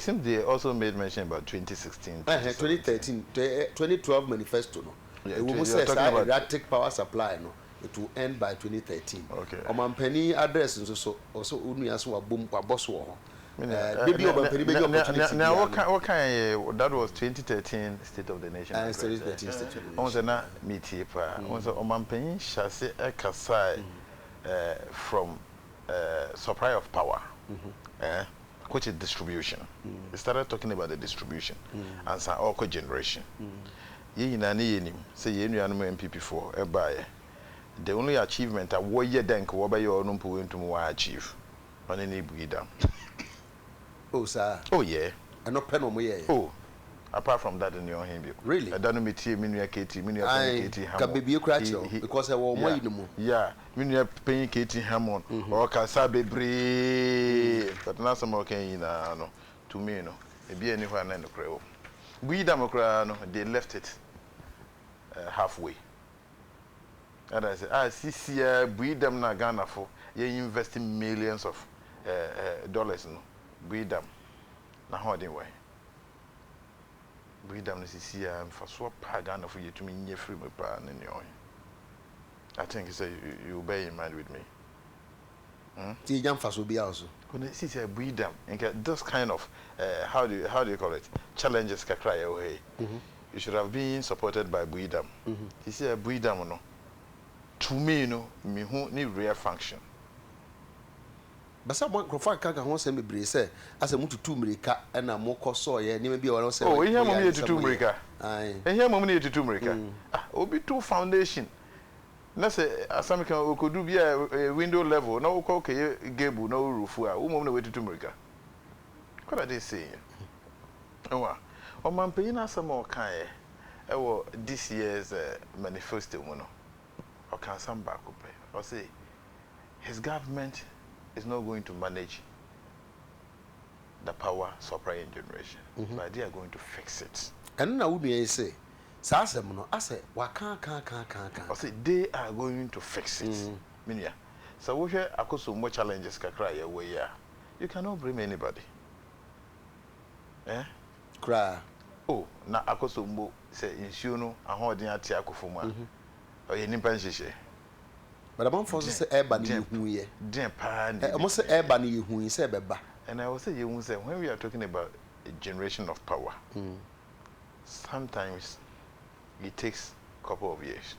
seems they also made mention about 2016. 2013, 2012 manifesto no. It will say erratic power supply no. It will end by 2013. Okay. Omampani address so also unu aso abom kwa boss wo. Maybe omampani be opportunity. Now what kind that was 2013 State of the Nation. 2013 State of the Nation. On na meeting pa. On omampani shase ekasai from supply of power. Which is distribution. We started talking about the distribution and some generation. ye na ne yenim say ye nuanom MPP4 ebaye the only achievement a wo ye denk wo be ye ono mpo entum wa achieve on any buidam. Oh sir. Oh yeah. And not pen on me. Oh, apart from that in your him. Really? I don't meet you minua KT minua KT Hammond. Can be a crash because I want more in the moon. Yeah, minua paying KT Hammond or Kasabe Bree. But now some okay no to me no. E be anywhere na no creo. Buidam no they left it halfway. And I said, see, Buidam na Ghana for you investing millions of dollars no. Buidam na how they way. Buidam na see for so Ghana for you to me nye free me pa in your. I think you say you bear in mind with me. See, young fast will be also. When I see Buidam, and those kind of how do you call it challenges can cry away. You should have been supported by Buidam. You see Buidam no. To me, me who need rare function. But someone can want to be say as a mutu to America and a more cost so yeah, maybe I say. Oh, here mommy to America. Aye. And here mommy to America. Obi two foundation. Na say asam kan could do be a window level. No okay gable no roof. Who mommy way to America. What are they saying? Oh, o man pay na some more kan e this year's manifesto no. Or can some back up or say his government is not going to manage the power supply in generation, but they are going to fix it. And now we say, Sasam, I say, what can't. Or say they are going to fix it. Minya. So we hear so more challenges can cry away. Yeah, you cannot blame anybody. Eh? Cry. Oh, na akoso mbo say insuno no ahoden ate akofoma. Oh, you nimpa nhihye. But I'm forced to say airban you here. Dear pan. I must say airban you who is beba. And I will say you will say when we are talking about a generation of power, sometimes it takes a couple of years.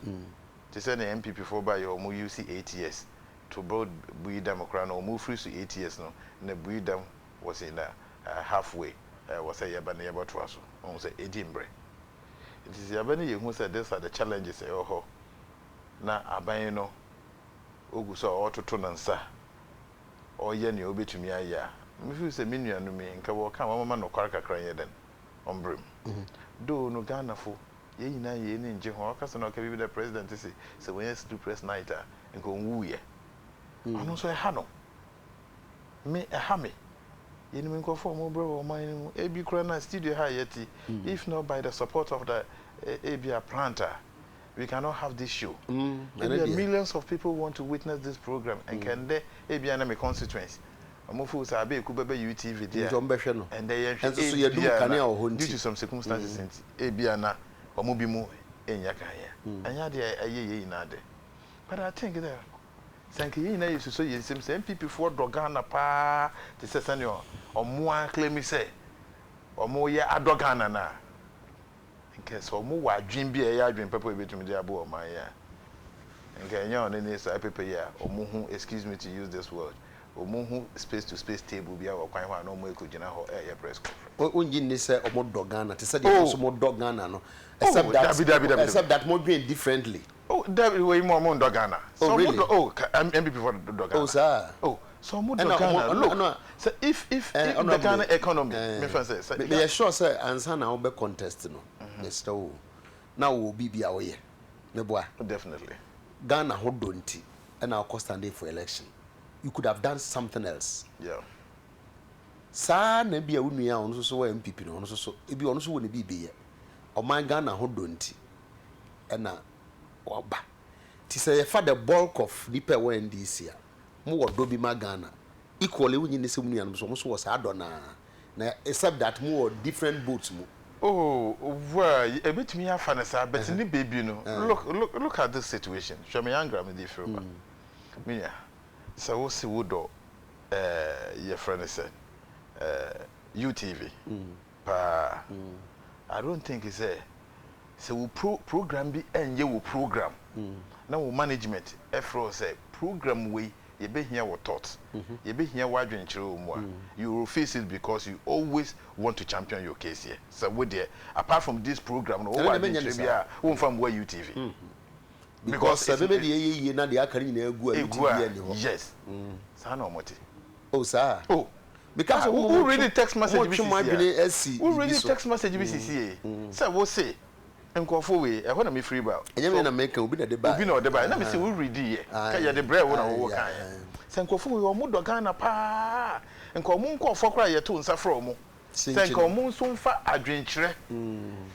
To send the MPP4 by your move you see 8 years to build Buidam or move free to 8 years no. And the Buidam was in halfway. Was a yabani about to us. On say Edinburgh. It is yabani who said these are the challenges. Oh. Na aban no ogu so ototo nansa oye ne obetumi aya me feel say menua no me nka wo ka mama no kwara kakra ye den ombrem do no Ghana fo ye nyina ye ne nje ho aka so no ka bi the president say when you do press night nka onwu ye ono so e ha no me e ha me ye ni me nko fo mo bro o man e bi kra na studio ha yeti if not by the support of the ABA planter we cannot have this show. Millions of people want to witness this program and can they be an constituency. Amofu say abe kubebe UTV there. And they due to some circumstances ebiana omobi mu enya kan ya. Anya de ayeye na de. But I think that thank you na yesu so yesim say MPP4 dogana pa te say senior omo claim say omo ye adogana na. So mo wa dream bi e ya dream papa e betumi dey abo o man ya nke enya on any so papa ya omo hu excuse me to use this word omo hu space to space table bi a wo kwan ho na omo ekogina ho e press conference onyi ni say omo dogana te say dey so mo dogana no except that mo dream differently that way mo dogana so really? MPP for dogana sir so mo dogana no so if the Ghana economy me fan say be sure say answer na we contest no Mr. Now will be away. Definitely. Ghana hold don'ti and our cost and day for election. You could have done something else. Yeah. Sa na bia unua on so MPP no so e bi on so woni bibi ye. O man Ghana hold don'ti and oba. Ti say for the bulk of nipa we NDC a mo wodo bi ma Ghana. Equally we ni se munua no so was adona. Na except that more different boats mo. Oh, well, a bit me fanasa, but in the baby, no. Look at this situation. Show me younger, me different. Minya, so what's the wood your friend said, UTV. I don't think it's a so we program be and you will program. Now management, Afro say program we you be here with thoughts. You be here wondering you will face it because you always want to champion your case here. So with there, apart from this program, no from where UTV. Because yes. Oh, sir. Oh. Because who read the text message? Who read the text message? BCCA. So what say? Nkofo we e ho na me free ba enyeme na make obi na de ba na me say we read here ka ya de bread wo na wo kan se nkofo we o mu do Ghana pa nkomo nkofo kra ye to nsa fra omo se nkomo nso mfa adwenkyere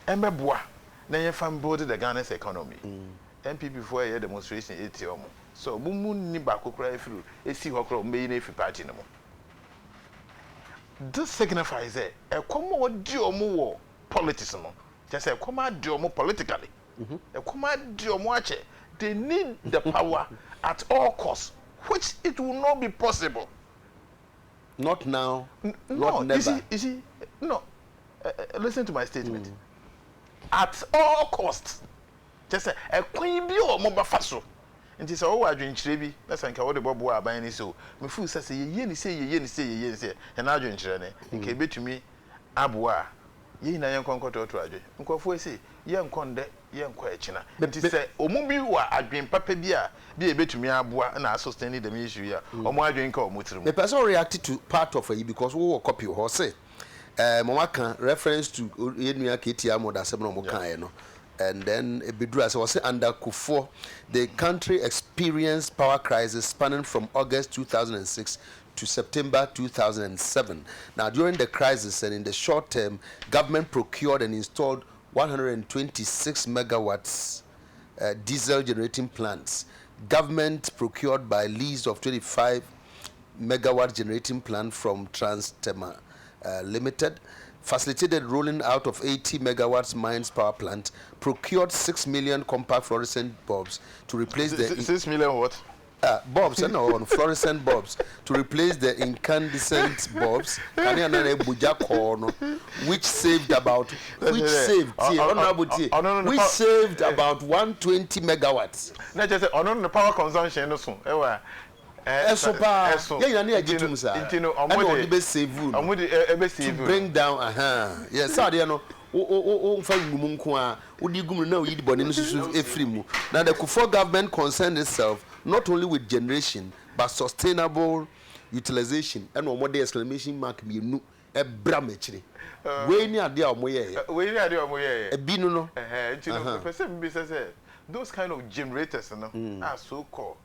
emeboa na ye fam build the Ghana's economy MPP for a demonstration eti omo so mumu ni ba kokra efiru esi ho kra o meyi na efi party no mo this signifies e komo odi omo wo politics no just say come out politically. Come out they need the power at all costs, which it will not be possible. Not now. No, not never. You see, no. Listen to my statement. At all costs, just say a queen be or mobile faso. And this all I drink chrebi. That's like what the bobo are buying so. My food says ye say, and I drink chene. In Quebec to me, abua. Ye na yen konkoto to adwe nkofo ese ye nkonde ye nkwa echina nti se omubi wa adwen papa bi a bi ebetumi aboa na sustain the issue ya omo adwen ka omutirim the person reacted to part of it because we were copy ho say mama kan reference to yenua ketia moda se no mo kan no and then ebedura say was under Kufo the country experienced power crisis spanning from August 2006 to September 2007. Now, during the crisis and in the short term, government procured and installed 126 megawatts diesel generating plants. Government procured by lease of 25 megawatt generating plant from 10thMarch Limited. Facilitated rolling out of 80 megawatts mines power plant. Procured 6 million compact fluorescent bulbs to replace the 6 million what? Bulbs, on fluorescent bulbs to replace the incandescent bulbs, which saved about 120 megawatts. Not just on the power consumption, to bring down, yes, now the Kufo government concerned itself not only with generation but sustainable utilization and one more exclamation mark me nu e bra mechire we ni ade a omoye e bi nu no person be say those kind of generators no are so called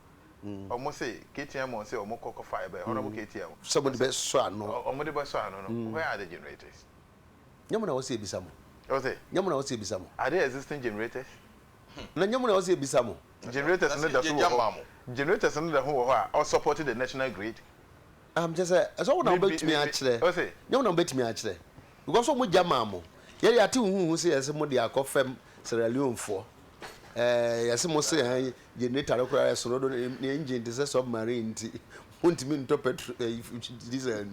almost say KTM on say omo kokko fiber honorable KTM somebody be so ano omo de be so ano no where are the generators nyamuna wo say bisamo o say nyamuna wo say bisamo are there existing generators na nyamuna wo say bisamo generators no that generators no that who are supporting the national grid just say so na bet me a kire o say nyamuna bet me a kire because so mo jama mo ye ate hu say yes mo de akofem Sierra Leone for yes mo say generator require so do the engine this submarine won't mean to petrol diesel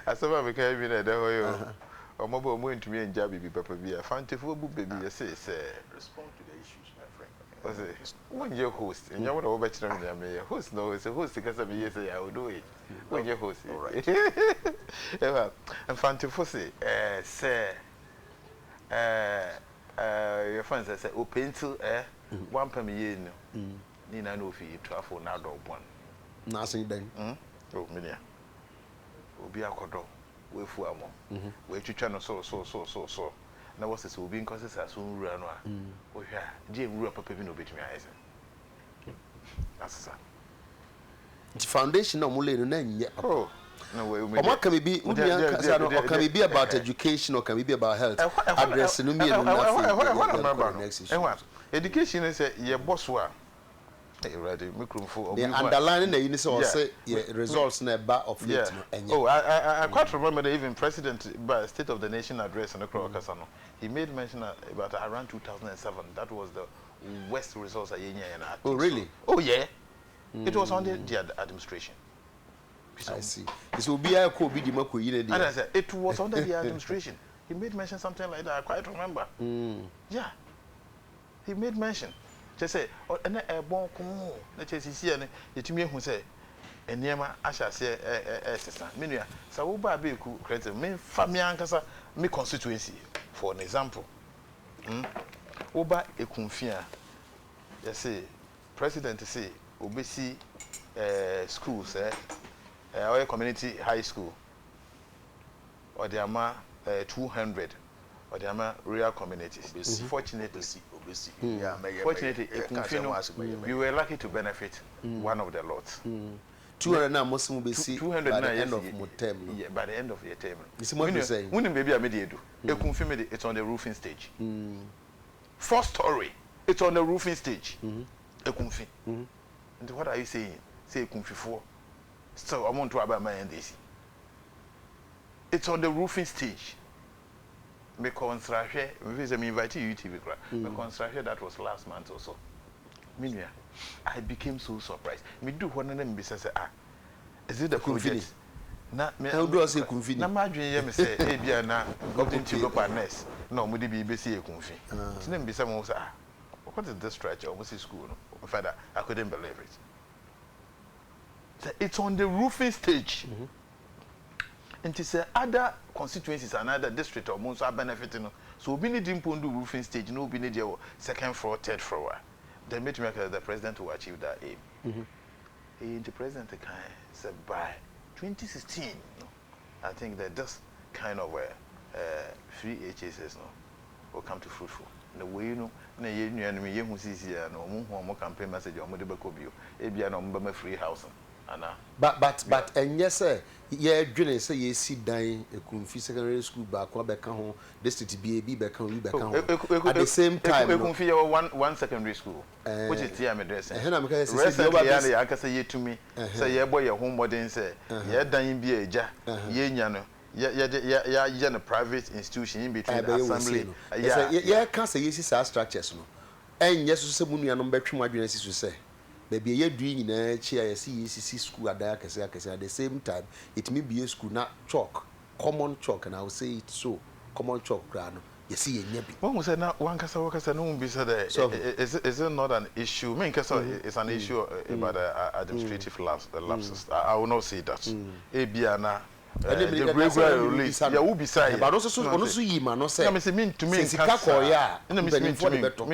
asaba be kai bi na da hoyo omobo mo ntumi enja bibi papa bi a fantefo bu baby say respond to the issues my friend. When you host and you want to bet on me host no it's a host because of me say I will do it when you host all right and fantefo say your friends say o pencil one per me no ni na no fi trafo na do bon na say den oh me obi akodo we fu amo we twitwa no so na was say obi nkosi sa so nwura no a o hwa je nwura papa bi no betumi ayese asasa the foundation no mule no na nye oh no we can be about education or can be about health address no me no next issue education is ye boss wa ready microphone the underlining the unison say results na ba of it oh I quite remember that even president by state of the nation address and the he made mention about around 2007 that was the worst results at Yenya. Oh really? Oh yeah. It was under the administration. I see. This will be a ko bi di mako yi and I said it was under the administration. He made mention something like that. I quite remember. Yeah. He made mention. Just say, oh, and a bon come, let us see, and it me who say, and Yama, I shall say, sister, Minia, so be credit me, Famiancasa, me constituency, for an example. Oba a confia, you say, President say, obesi schools, or community high school, or the ama 200, or the ama rural communities. Fortunately, fortunately, you were lucky to benefit one of the lots. 200 now Muslim will see 200 by the end of my term. Yeah, by the end of your term. This is what you're saying. When baby I made it, it's on the roofing stage. First story, it's on the roofing stage. And what are you saying? Say kumfi 4. So I want to about my end this. It's on the roofing stage. Me construction, because I invited you to be me construction that was last month or so. Meanwhile, I became so surprised. Me do one of them be say, is it the project? Na me how do I say kumfi? Na ma dwen ye me say, e bia na government to go partners. No, mo dey be say kumfi. So them be say mo say, what is this structure? Almost school no. Father, I couldn't believe it. So it's on the roofing stage. And to say other constituencies and other districts or most are benefiting. So we need to do roofing stage, no we need your second floor, third floor. Then make the president to achieve that aim. The president said by 2016, I think that this kind of free HSS will come to fruitful. The way you know, na ye nuanum ye hu sisi ya no mo hu mo campaign message o mo de bakobio e bia no mo ba free housing ana but and yes sir ye dwene say ye si dan Ekumfi secondary school ba ko be ka ho district bi be ka ho bi be ka ho at the same time Ekumfi ye one secondary school which is here me dress eh na me ka say ye ba be ya ka say ye tumi say ye boy ye ho modern say ye dan bi eja ye nya no yeah, a private institution in between assembly. Yeah, can't say yes, our structures. No, and yes, so many are not between what you say. Maybe you're doing in a chair, see school at the same time. It may be a school, not chalk, common chalk, and I will say it so common chalk. You see, one was said, now one case workers and won't be said, so is it not an issue? I mean, it's an issue about administrative lapses. I will not say that. Abiana. The regular release, yeah, will be saying, but also you man, say, mean to me,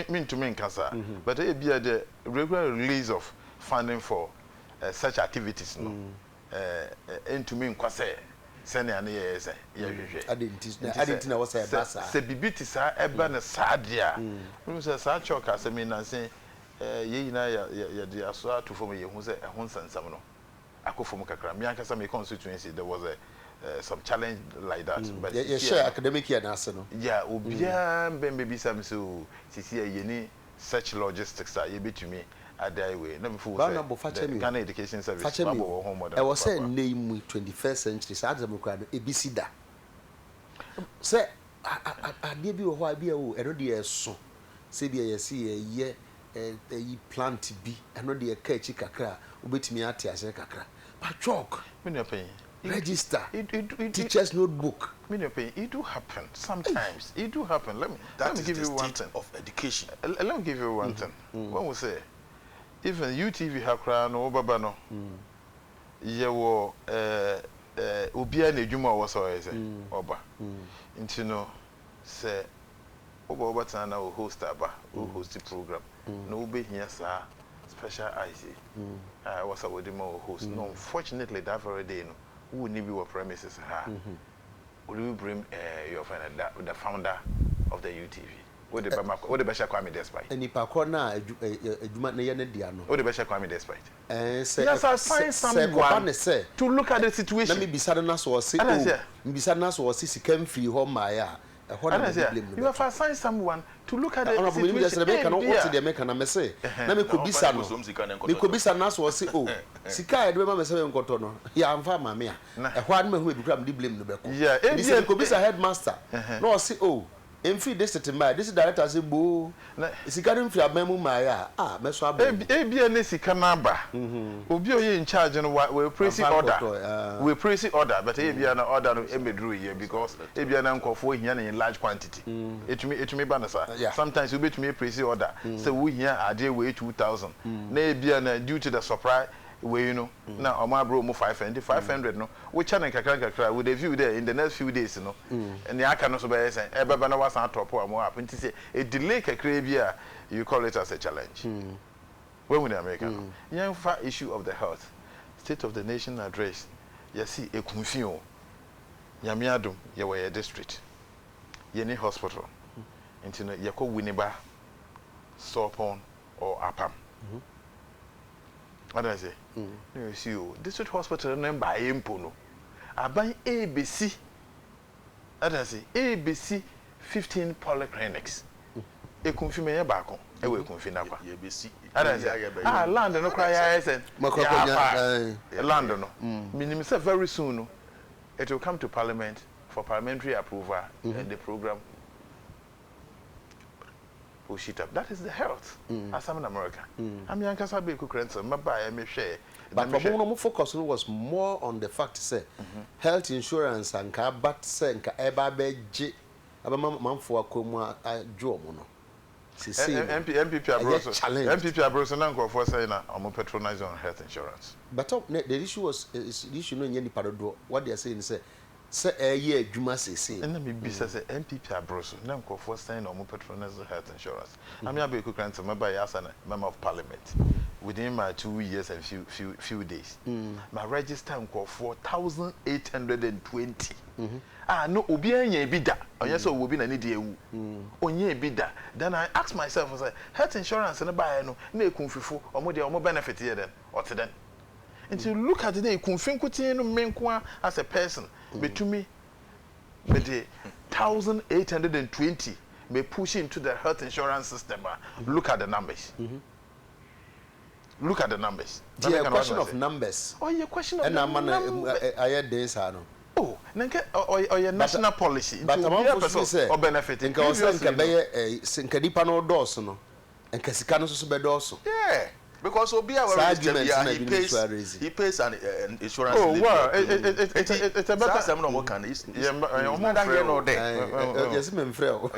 mean to me, but it be the regular release of funding for such activities, no, and to me, quase, send an ears, I didn't know what I say, Bibitis are a banner sadia. Mr. Sachok, as I mean, I say, ye na ya de aso to for me, who's a Honson Samno. I go from Kakra, some constituency, there was some challenge like that. But yeah, sure, academic year, no. Yeah, Ubia, maybe some so, see, any such logistics are you to me at the way. Never fool, Ghana Education Service. I was saying, name 21st century, South Democrat, ABC. Say, I give you a while, be a dear so. Say, be a see a year, a plant to be, and not the catchy kakra, ubit me at as a kakra. But chalk, register, teacher's notebook. It do happen sometimes. It do happen. Let me give you one thing of education. Let me give you one thing. What we say, even UTV Hakra no Babano, ye wo Ubia Nejuma was always Oba. Into no say Oba Tana will host Aba, who host the program. No be here, sir. Special IC. I was a wedding host. No, fortunately, that very day, who would need your premises? Will you bring your friend, the founder of the UTV? What the Bashar Kwame despite? And if I call now, a Diano. What the Bashar Kwame despite? Yes, I find someone to look at the situation. Let me be sudden as was say, be sudden as was see, came free home, my. You have assigned someone to look at the situation. Let me could be son. We could be son as was say, oh, Sika, I remember saying Cotono. Yeah, I'm fine, mamma. A white man who will become the blame. Yeah, it could be a headmaster. No, see, oh, in free this director say bo sika dem free abemu maya me so abem ebia ne sika na ba obi oye in charge no we praise order we praise order but ebia na order no emedru here because ebia na nkofo hia na in large quantity etumi ba na sa sometimes we betumi praise order say we hia ade we 2000 na ebia na due to the supply we you know na omabro mo 500 no we channel kakra with a view there in the next few days no and the aka no so be say e beba na wasan top am up nti say a delay kakra bia you call it as a challenge when we America yan fa issue of the health state of the nation address you see e kunfin nyame adom ye we district ye ni hospital nti no ye ko Winneba Sopon or Apam what do I say? You see, district hospital name by Impono. I buy ABC. What do I say? ABC 15 polyclinics. A confirm me back on. I will confirm now. ABC. Land no cry. I said, land no. Meaning very soon it will come to Parliament for parliamentary approval and the program. Push it up. That is the health. As I'm in America. I'm young as I be concerned. My buy me share. But my focus was more on the fact say health insurance and car but say nka eba beji aba manfo akomu adwo mo no. MPP abroso na nkofo say na omo patronize on health insurance. But the issue was the issue no nyani parodo. What they are saying say year adwuma sese and me bisa say MPP abroso na nkofo say na omo patronize health insurance. I'm here be quick my buy as a member of parliament. Within my 2 years and few days, my register for 4,820. No, obi anye bida. Onya so obi na need ewu. Onye bida. Then I ask myself, I say, health insurance na buy no na ekunfifo omo de omo benefit here then. What then? And to look at the ekunfin kuti no menko as a person, betumi me the 1,820 may push into the health insurance system. Look at the numbers. Look at the numbers. The question of numbers. Oh, your question of numbers. I had days, I know. Oh, or your national policy. But I'm also say or benefiting. Because I think Sinkadipa no dorsano and Casicano Subedoso. Yeah. Because Obia he pays an insurance. Oh, wow. It's a better some no can is. Yeah, no day. Yes, I'm frail.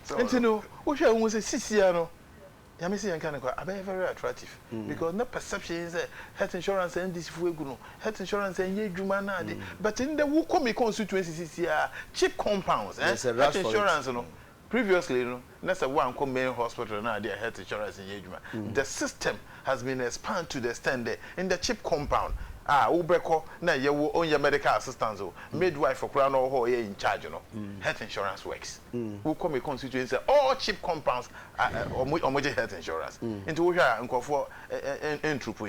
So, some no Yamisi Yankana are very attractive because no perception is health insurance and this fueguno, health insurance and ye jumanadi. But in the Wukomi constituencies here, cheap compounds, health insurance, no. Previously, no, that's a one main hospital now, their health insurance in Yejuma. The system has been expanded to the extent that in the cheap compound. Ubeko na ye wo on your medical assistance midwife for crown or in charge no health insurance works who come a constituency all cheap compounds or health insurance into we are nkofo entrupo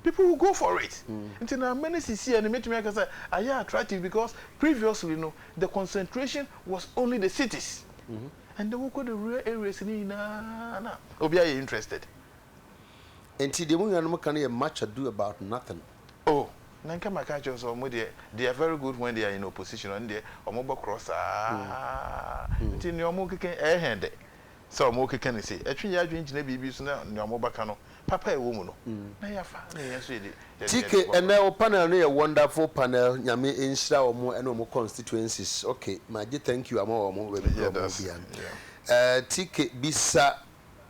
people will go for it until now many CC and make me say are attractive because previously no the concentration was only the cities and they will go the rural areas na obi are interested until the woman can much ado about nothing. Oh, Nanka Makachos or Moody, they are very good when they are in opposition and they are mobile cross. Until your monkey can airhand it. So, Moki can say, a 3 year drink in baby now, no mobile cano, Papa, woman. TK and now panel near wonderful panel, Yami in Shra or more and more constituencies. Okay, my dear, thank you. I'm more TK Bisa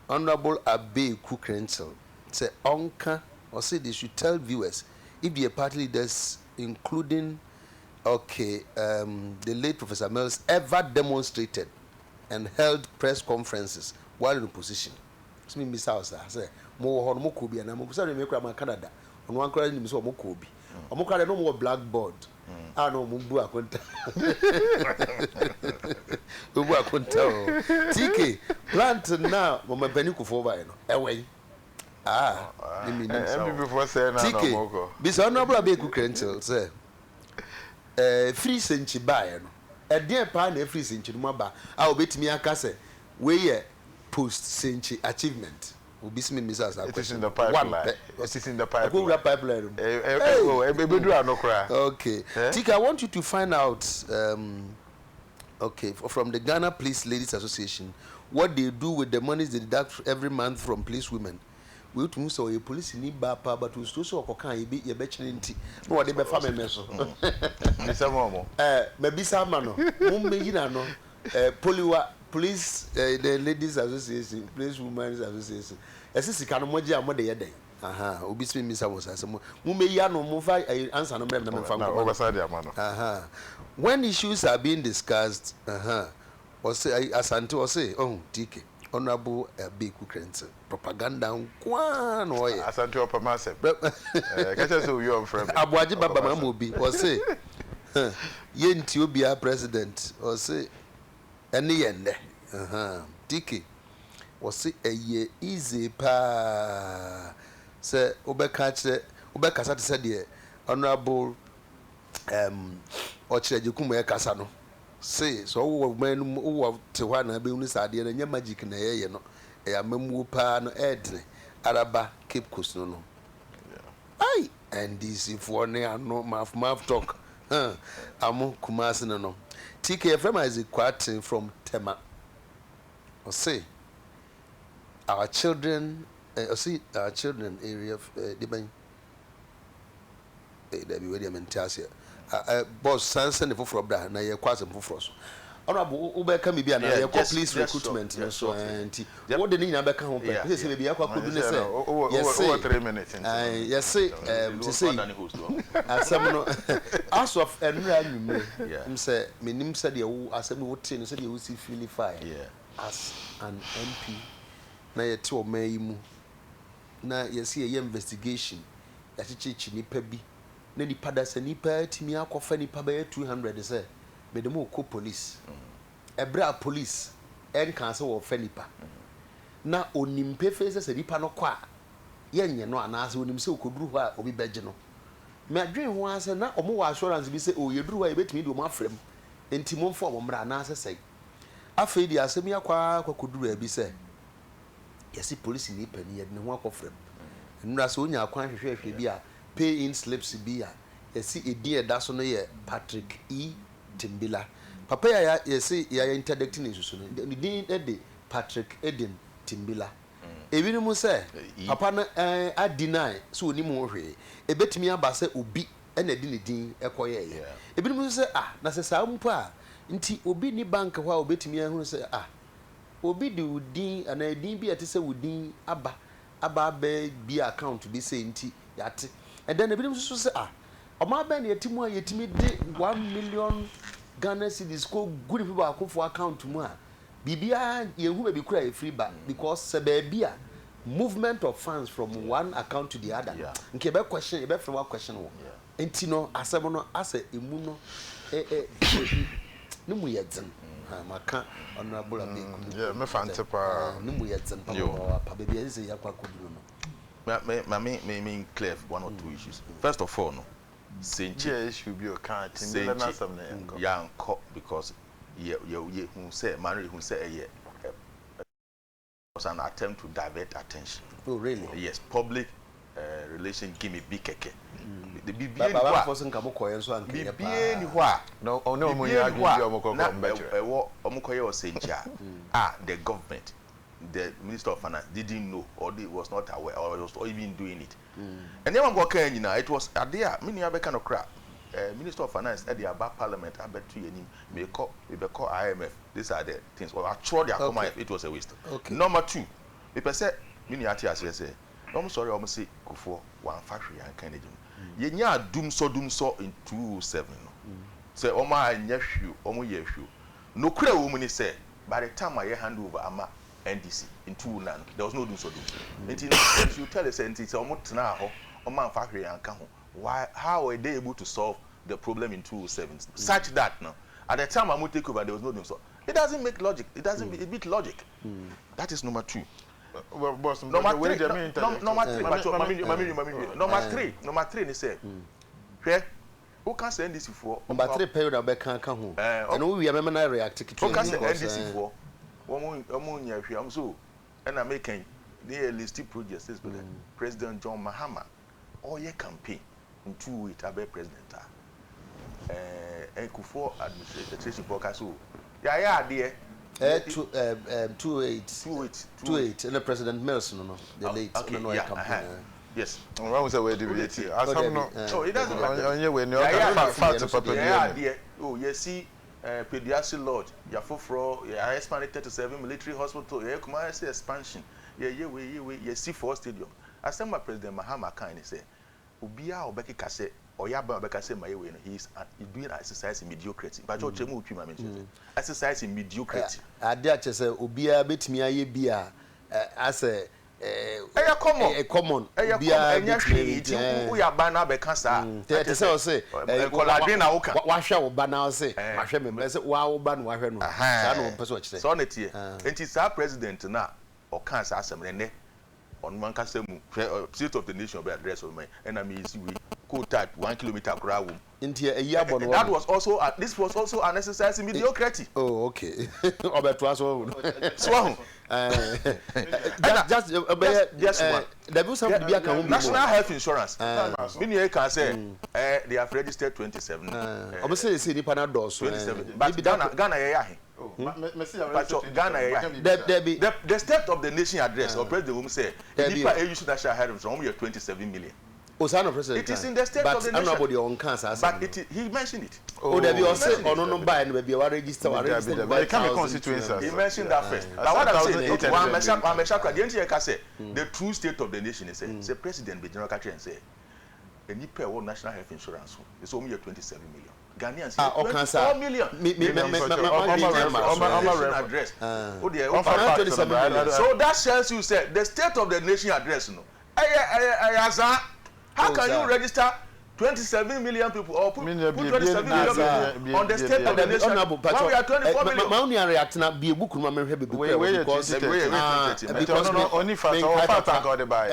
Honorable Abe Kukrenzel say, Onka or say they should tell viewers. If the party leaders, including, the late Professor Mills, ever demonstrated and held press conferences while in opposition. So, Miss House, I say, more Mokobi, and I'm sorry, make my Canada. On one credit, Miss Mokobi. I'm no more blackboard. I know Mumbu, I couldn't tell. TK, plant now, Mama Benuku for away. before saying TK, this honorable Abe Kukrenzel say, free century buyer, a dear pan every century maba. I'll bet me a case. We post century achievement. Will be me, Mrs. It is in the pipeline. It is in the pipeline. Pipeline. Okay. Tika, I want you to find out, okay, from the Ghana Police Ladies Association, what they do with the monies they deduct every month from police women. We to so a police in Bapa, but we still so can be a betchinity. No, what they be family meso. Mr. Momo. Maybe some man, no, police, the Ladies Association, Police Women's Association. As is kind of moja more the day. Aha, obismi Mr. Moses. Mumeyano Mufa answer no member from overside the man. Aha. When issues are being discussed, or say Asante or say, oh, TK, honorable big current propaganda, one or Asante or Pamasa. Catch us who you are from Abuaji Baba Mamubi, or say, Yen be our president, or say, any end. TK, or say a year easy pa. Say, Obekasa said, dear, honorable Ochejukume Casano. Say, so men who have Tiwana Bunis idea and your magic in a no, a memu pan edne, Araba, Cape Coast no. Aye, and this if one no mouth talk. Amo Kumasino no. TK FM is a quoting from Tema. Or say, our children, our children area of the bank. There be where they boss Sanson the for that na ye kwase mfoforo so honorable ubeka me bia na ye police recruitment no so anti what the nyina beka ho pe say be yakwa kodu ne say over 3 minutes yes say to say asem no as of enra nwumre say menim say de wo asem wo te no say de wo si feel fire as an MP na ye te o man yi mu na ye see ye investigation ya chichi nipa bi na nipa da se nipa timi akofa nipa ba 200 say me dem ko police ebra police enka se wo fa nipa na onimpe fe se nipa no kwa ye nye no anase onim se okoduru ho a obi beje no me adwen ho ase na omo wa assurance bi se o yeduru ho a ebetimi do mo afrem enti mo mfo omo mra anase sei afei di asem yakwa koduru abi se yesi police nipa ni ye ne ho akofrem nura se onya akwan hwehwehwe bi a pay in slips be ya see a dear that's on the Patrick E. Timbila. Papa ya see ya interdicting in Susan. The day Patrick Eden Timbila. Even mu say papa na I deny so ni mo hwe. E betimi aba say obi e na di ne din ekoye ye. E bi mu say na say sa mpa nti obi ni bank ho a obetimi ahunu say obi di udin ana din bi ate say udin aba be account bi say nti yate. And then the people say, my band yetimu yetimi de 1 million Ghana cedis go good people are for account to more. Bibia yehu be cry free back because sebebia movement of funds from one account to the other. Nke be question, be from one question wo. Enti no asebo no ase emu no no mu yedzen. Maka honorable abi. Yeah, me fante pa. No mu yedzen pa bibia say yakwa koduro no. Me clear one or two issues. First of all, no, Senchi should be a can't young cop because who say marry who say was an attempt to divert attention. Oh really? Yes, public relation give me big keke. The BBN Baba forcing kamo koyen so anke ya pa. BBN hwa. No, no mo ya give you omoko better. Omokoye was Sencha. The government, the Minister of Finance didn't know or was not aware or was not even doing it. And then I'm going to it was at there, many other kind of crap. Minister of Finance at the Aba Parliament, I bet you may call IMF. These are the things. Or actually, it was a waste. Okay. Number two, if say, many artists say, I'm sorry, I'm say, go for one factory and Kennedy. Yenya doom so in 2007. Say, oh my nephew, oh my nephew. No clear woman say, by the time I hand over, I'm NDC in 2009. There was no doom so doom. If you tell us, it's almost now, oh man factory and come. Why? How were they able to solve the problem in 2007? Such that now, at the time I'm going to take over, there was no doom so. It doesn't make logic. It doesn't. It beat logic. That is number two. Well, boss, number three. Number three. They say, where who can say NDC for but 3 period na be kan ho and we remember na react to who can say NDC for one year am so and I make the listed projects President John Mahama or your campaign in 2 weeks about president and Kufo administration podcast so yeah there 28 and the President Mills no the late campaign. Yes. When was away debate? So it doesn't matter. On your way, no, oh, you see, pediatric lodge, you for you expanded 37 military hospital, you come and say expansion. You see 4 stadium. I said my President Mahama kind of say, Ubia or Becky Kase or Yaba Bekase my way, he's doing exercise in mediocrity. But George Mupi mentioned exercise in mediocrity. I dare to say, Ubia bit me a beer as a common we are banner be cancer say coladina oka wahwe wo ba na say mahwe me say wa wo ba no wahwe no sa no pese o kire so na tie enti sa president na o kan sa asem ne on man ka say mu state of the nation be address of me and I mean we go that 1 kilometer kura wo enti e ya bono that was also this was also an exercise in mediocrity. Oh, okay. Obeto aso so just one. There will some be a national health insurance. Many you can say they have registered 27. Obviously, see the panel 27. But Ghana the state of the nation address or president will say Nipa you should national health insurance only 27 million. Osano president. It is in the state of the nation. But nobody on cancer. But he mentioned it. Oh, there be also no buy and be register. They come in constituencies. He mentioned that first. Now what I'm saying, the true state of the nation is say president be general secretary and say any pair of national health insurance is only 27 million. Ghanaians 24 million. Address. So that tells you say the state of the nation address no. How can you register 27 million people or put 27 million people on the state of the nation? When we are 24 million. My only reaction na be book no me hwe because only fat got the buy.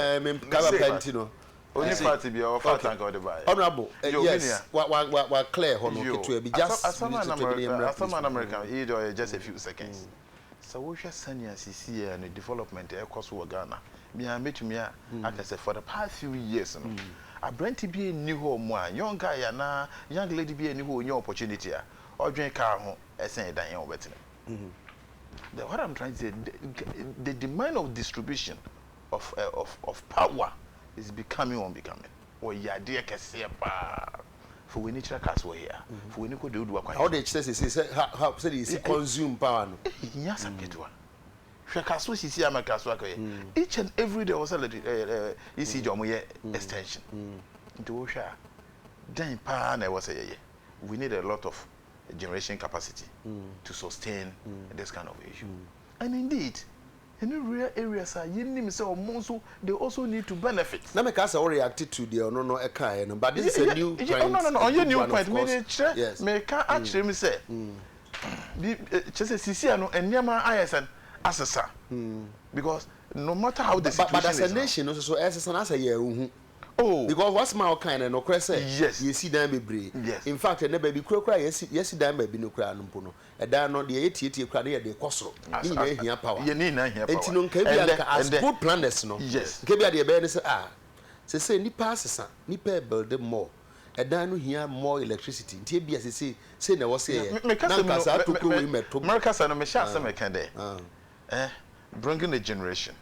Only fat be or fat got the buy. Honorable, yes, what clear hono to be just as some American either just a few seconds. So we shall send you CC and development across Ghana. Me and me I say for the past few years I brent to be a new home one young guy and young lady be a new opportunity or drink car home as saying that you're wetting. What I'm trying to say, the demand of distribution of power is becoming unbecoming. Or ya dear can say for we need to castle here. For we need to do what how they say how say is consume power. Yes, I'm get one. Shakaso sisi amakaso akoye each and every day was a isi jomoye extension into osha then pa na was we need a lot of generation capacity to sustain this kind of issue and indeed in rural areas are yinim say omonso they also need to benefit na me ka say react to the no eka no but this is a new point no on your new point me ka actually me say just sisi ano enyama ayesen asesa because no matter how the situation but as a nation also asesa na say ye because what's my kind and no say yes you see them be yes in fact na baby kura yes them baby no kura no mpo no e da no de etieti kura na de kosoro ni na hia power ye ni na hia power enti no nka bia as good planners no yes nka bia de be ne say say nipa asesa nipa build more e da no hia more electricity nti bia say na wo say na nka sa to kuro we meto America sa no me sha say me kan dey bringing a generation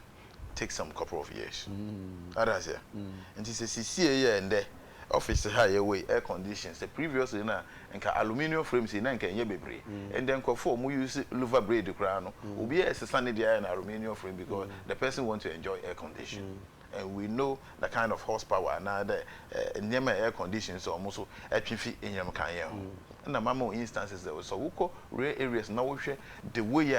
takes some couple of years. Others here. And this is CCA and the office high way air conditions. The previous in aluminium frames in and then for we use louver braid the crown. Will be a sunny and aluminium frame because the person wants to enjoy air condition. And we know the kind of horsepower now the near air conditions almost a in your and the mammal instances that was so rare areas now the way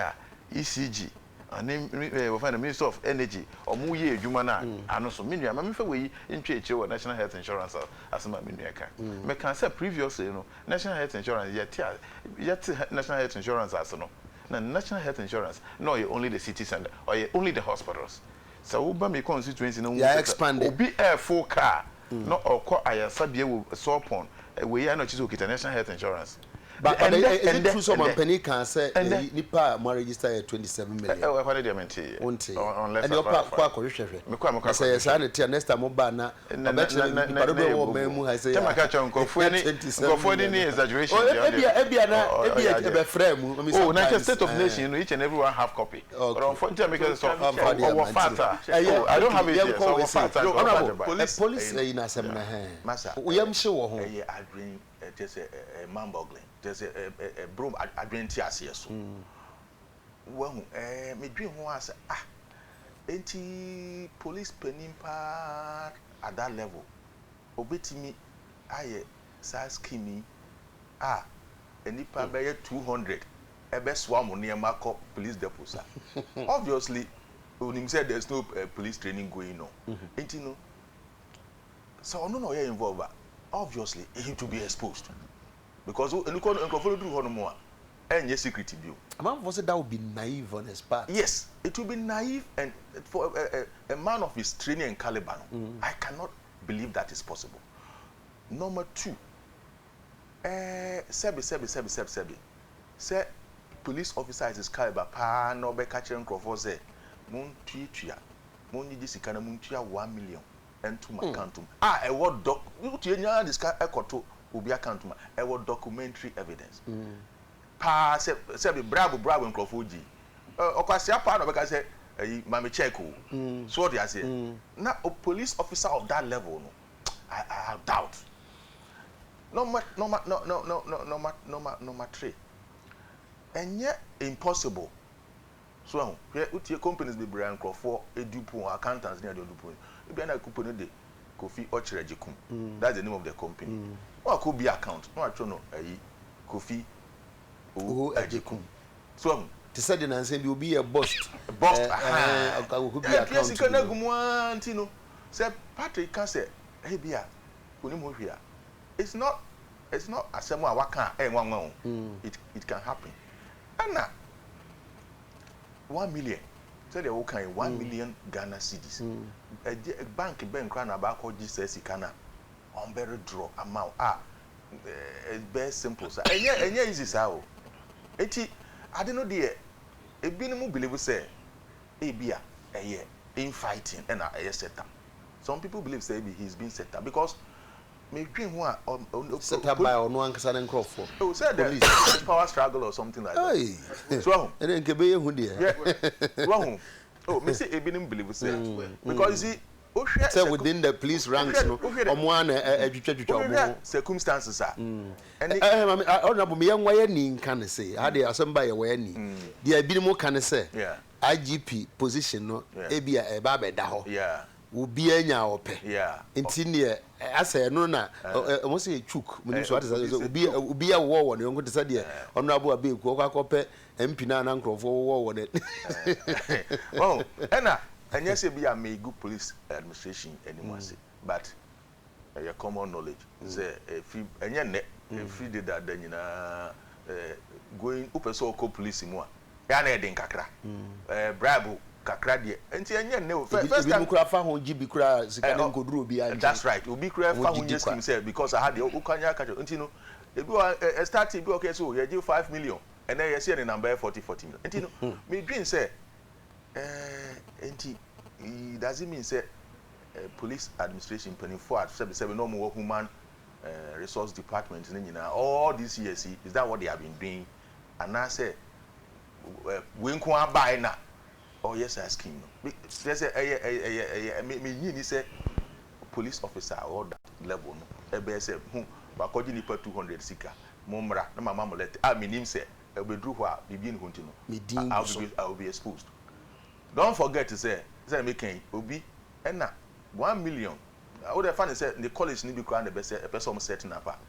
ECG and we find the Minister of Energy or Muye Jumana and also Minia. Mammy for we in National Health Insurance as my Miniaka. Me can say previously, National Health Insurance yet National Health Insurance as no. National Health Insurance, no, only the city center or only the hospitals. So Ubami constituency no expanded. Be a full car, no or call I sabia will saw upon we are not just national health insurance. But is it true someone penny can say nipa more register 27 million? Oh, what did you mean? Unless and your kwa kwa say say na next time oba na obeche wo memu ha say tell catch on go for any exaggeration. Ebia frame. Oh, na state of nation, you know, each and everyone have copy. But unfortunately because I don't have it here. So police in asemna he. Massa. We am sure ho. Adwin just a man boggling. There's a broom adwin as so. Well, me dream was police penning part at that level. Obetimi aye saskimi nipa be 200 ebe swam near Marco police depot. Obviously, when him said there's no police training going on. You know, so no you're involved. Obviously, he to be exposed because you can follow through on more and yes, security view. Man, was it that would be naive on his part? Yes, it would be naive, and for a man of his training and caliber, I cannot believe that is possible. Number two, sebi. Say police officer is his caliber. Pa no be catching Crawford say, "Mun tuya, mun yi disi kana mun tuya 1 million." Into my account. A what doc you nya this guy ekoto obi account ma a what documentary evidence. Pa say bravo nkrofo okwase apa no be ka say mama check o. So what they say. Now a police officer of that level no I have doubt. No 3. And yet impossible. So here companies be brand nkrofo edupo accountants near the edupo. De Kofi Ochrejikum. That's the name of the company. What could be account? No, I don't know. Kofi Ojekum. So, to say the name will be a bust. Bust. Could be account. You know, say Patrick can say, "Hey, Bia, here." It's not a similar waka. It can happen. And now, 1 million. So they will kind 1 million Ghana cedis. A bank crown about how Jesus Kana on very draw amount. It's very simple. And yeah, easy sao. I don't know dear. A binum believe say, bia a year in fighting and a setup. Some people believe say he's been set up because me dream one set up by on one Casan and Crawford. Oh, said that power struggle or something like that. So, and then Kebe who dear. Wrong. Oh, me say Ebinim believe say because you see, say within the police ranks, no, one circumstances are. And honorable me young way ni can say, how they are somebody away ni. The Ebinim can say, IGP position no, ebia a babe daho. Yeah. Ubi enya ope. Yeah. Intinie asa no na almost say chuk mini so what is ubi a war one you say there honorable abeku akwakope MP na nkrofo war one. Oh, and yes be a me good police administration anyone say but your common knowledge say if you did that then going up so call police mu ya na edin kakra bribe kakra de enti enye ne first time kura fa ho gibi kura sika ne nkoduro obi anje. That's right obi kura fa ho just himself because I had the ukanya catch enti no ebi starting bi okay so you give 5 million and then you see the number 40 million enti no me dream say enti it doesn't mean say police administration penny forward 77 no more human resource department all these years is that what they have been doing and I say we nko abai na oh yes I scheme no there's a me say police officer or that level no e say ba koji nipa 200 sika momra na mama molete menim say e be dru ho a bibi ni honti no I will be exposed. Don't forget to say making obi na 1 million what the fan say the college ni bi kra na be say a person setting up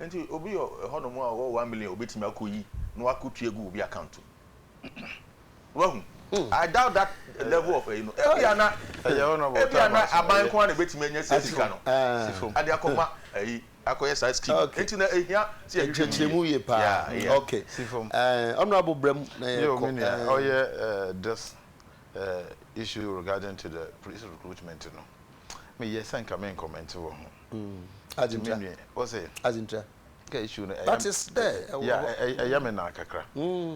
enti obi hono mo a 1 million obi timi akoyi no akotu egu obi account. Well, I doubt that level of Ebiana Abankwan a bit many Sicano. Adiakoma, Akoya size scheme. Okay. Honorable Brem, this issue regarding to the police recruitment. Me, yes, I come in comment. As in what's it? As in Issue that is there. Yeah, I am in Akakra.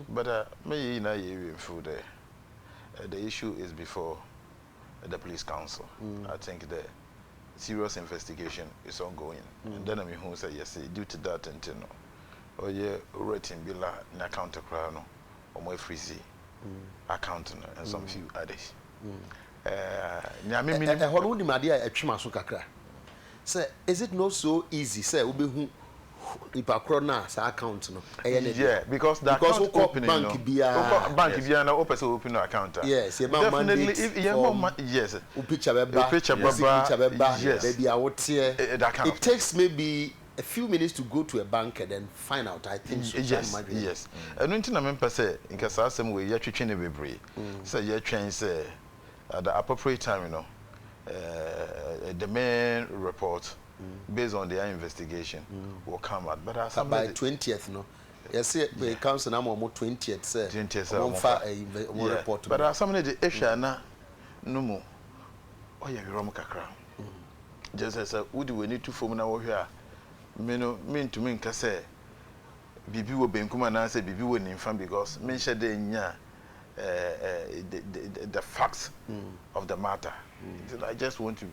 But me na you food there. The issue is before the police council. I think the serious investigation is ongoing. And then I'm who say yes, due to that and no. Or yeah, rating bila na account crown or more freezy account and some few others. Hollywood Madia a chimasu kakra. Say, is it not so easy? Say, ubi Ipakrona sa account no. Yeah, because the account opening bank bia na open so open account. Yes, definitely if yes. Picture beba. Yes. Baby out here. It takes maybe a few minutes to go to a bank and then find out. I think so. Yes. And when I remember say in case some way you twetwe ne bebre. Say you train say at the appropriate time, you know. The main report based on their investigation will come out. But by 20th, no. Yes, it comes in more 20th, sir. 20th, report. But as some of the issue na no more. Oh yeah, we kakra. Just as would we need to form now here. Mean to me say bibi wo benkuma na say bibi wo nimfa because men share the facts of the matter. I just want to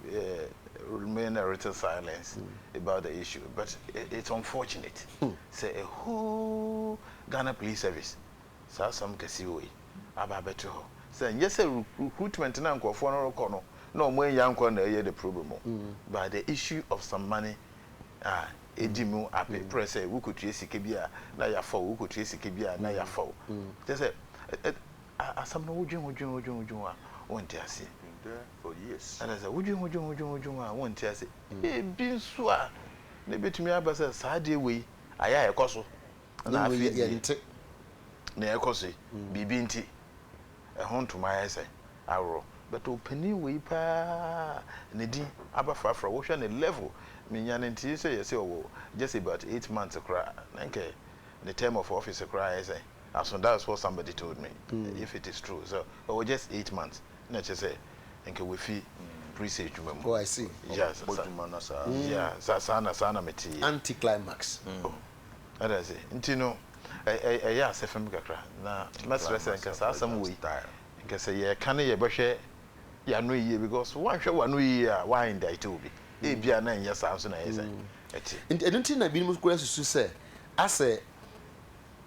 remain a written silence about the issue, but it's unfortunate. Say a whole Ghana Police Service, so some kasiwe, ababeto. Say yes, a recruitment na nkofo no rekono. No more young one the problem. But the issue of some money, edimu ape press we could trace kebia na ya for we could trace kebia na ya for. They say asam no wujun won't ase for years. And I said wujun won't ase e bin so a na betumi abasa saade we aya ekoso na afi na ekoso bibi nti e ho ntoma ya say awro but opani we pa ne din abafrafra wo hwe na level minyane nti say yes just about 8 months akra nanke the term of office akra say so that's what somebody told me if it is true so just 8 months na che say nke we fi presage memo. Oh, I see. Yes, yeah, sana meti anti climax. And I say nti no yeah sefem kakra na masrese nke sa asam we nke say ye kan ye behwe ya no ye because one hwe wa no ye a why indict obi e bia na nya sa so na ye say eti nti na bi mu kura susu say ase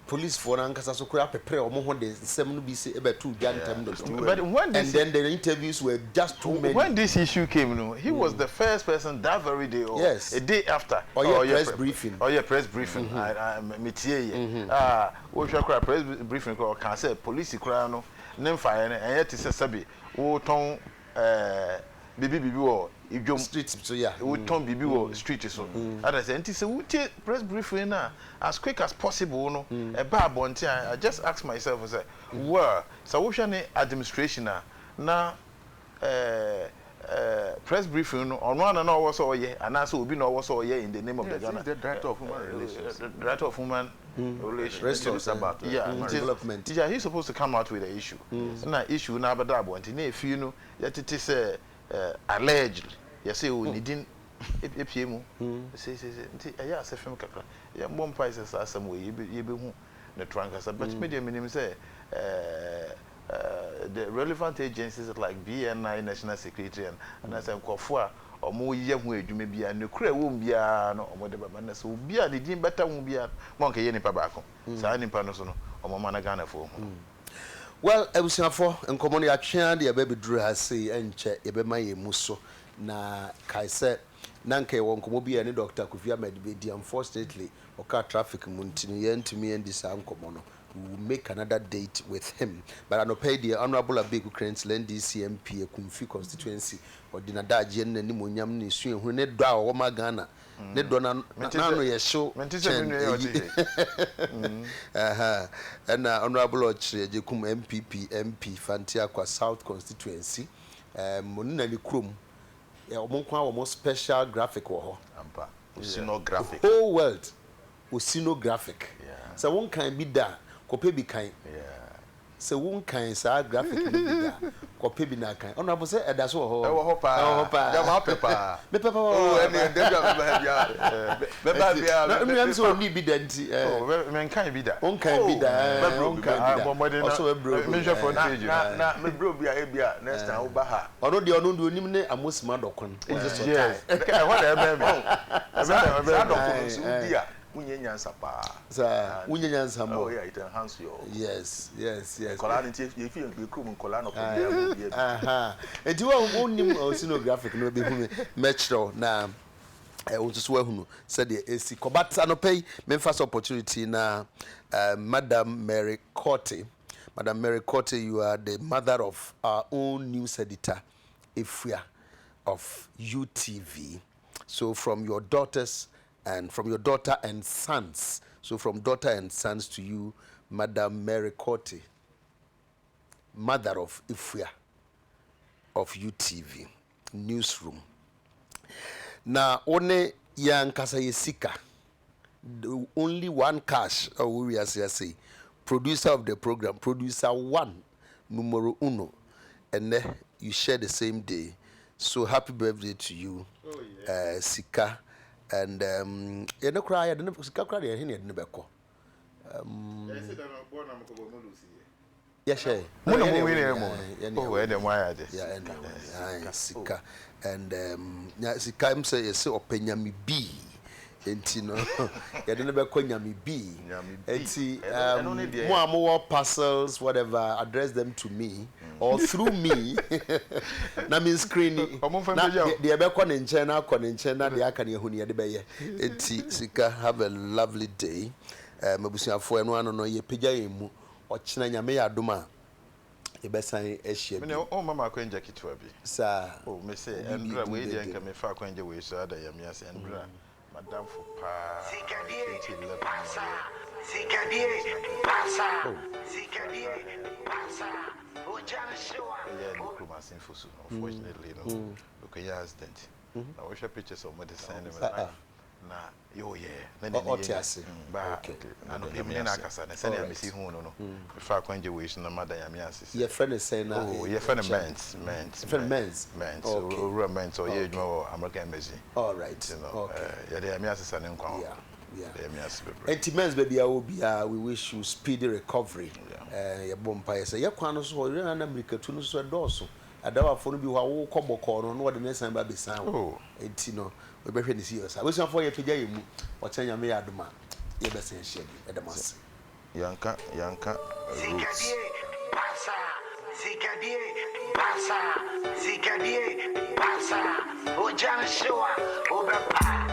police for ankasa so kura prepare omo ho de sem no bi say e betu jantem do. But when this, and then the interviews were just too many. When this issue came, you know, he was the first person that very day or a day after press briefing. Press briefing. I metie we shall cry press briefing ko can say police kura no nem fire and yet say sabi wo ton bibi wo idwom street so yeah we turn bibi wo street so other say nti say we press briefing na as quick as possible no e ba bonti I just ask myself say well so we shall administration na press briefing no on one na was so ye and also obi na was so ye in the name of the Ghana the director of human relations director of human relations about development. Yeah, he's supposed to come out with the issue na issue na abada bonti na efi no yetete say allegedly yes say we needing epiemu say nti eya asefem kakra ya mbom price asem we ye be hu na trankasa but media minim say the relevant agencies like BNI National Secretary and as nkofo a omo ye hu adwuma bia ne kura wom bia no omo de baba na so bia de din beta hu bia mo nka ye nipa ba ko sa nipa no so no omo ma na Ghana fo hu. Well, ebusiafo nkomo no ya twea de ebe beduru ha sei enche ebe ma ye muso na kai se na nka ye nkomo bia ne Dr. Kofi Ahmed be unfortunately oka traffic muntini ye ntumi endi sa nkomo no. We will make another date with him. But I know pay the Honorable Abeku Krens NDC MP a Kumfi constituency or Dinadaji and Nimunyam Nisu who need draw or Magana. Ne dona no ye show. And Honorable Jekum MPP MP Fantiaqua South constituency. Munani Krum. Omonkwa almost special graphic war. Ampa. Graphic. The whole world. Usino graphic. So one can be there. Kope bi kan se won kan sa graphic no bi da kope bi na kan honorable say eda so ho pa da ma pepa me pepa oh ene dem ja me ba bia me am so ni bi da nti me kan bi da on kan bi da on kan bi da also bro me hwe for page na me bro bia e bia next time wo ba ha ono de ono do onim ne amosima dokon yes what e be me sa dokon so bia unye nyansa pa sa unye nyansa mo oh yeah it enhance your yes kola ni tie ye fi en krum kola no problem bia aha enti wa onim oceanographic no be hu metro na so ahunu said the AC kobata no pay memphis opportunity na Madam Mary Cote. Madam Mary Cote, you are the mother of our own news editor Efua of UTV. So from your daughters and from your daughter and sons, so from daughter and sons to you, Madam Mary Cote, mother of Efua of UTV newsroom. Na one yang kasa yesika, only one cash, or we are say, producer of the program, producer one, numero uno, and then you share the same day. So happy birthday to you, Sika. And you know, cry. I don't know. Sika cry. I didn't know. Yes, sir. Sika. And Sika him say openya mi B. Enti no. You don't know konya mi B. Enti more parcels, whatever. Address them to me or through me. Na me screen. Na the ebe ko ne nchen na ko ne nchen na de aka ne ehuni ye de beye. Enti Sika, have a lovely day. Mabusuafo eno ano no ye pagya yemu. Ochina nyame ya adoma. Ebesan ehia bi. Me o mama akwenja kitwa bi. Sa. Oh me say Andra we dey nka me fa akwenja we so ada yam ya say Andra. Madam for pa. Sikadie pasa. Ojana showa. Yeah, no kuma sinful so unfortunately no. Look at accident. Now we show pictures of medicine na yo na de otiase ba ano de me na kasa na se na me si hu no me fa kwanje we so na madam ya me asese your friend is saying na your friend men's so ye adwuma American embassy all right you know ya de me asese na nkwa yeah me asese men's baby we wish you speedy recovery ya bompa ya say ya kwa no so na America tu no so doso adawa fo no bi wo koboko no no de nesan ba besan wo enti no we be hwe ni serious we so for ye pagya yemu o chanya me adoma ye be sen hye bi edamase yanka Sikadie pasa ojana showa obepa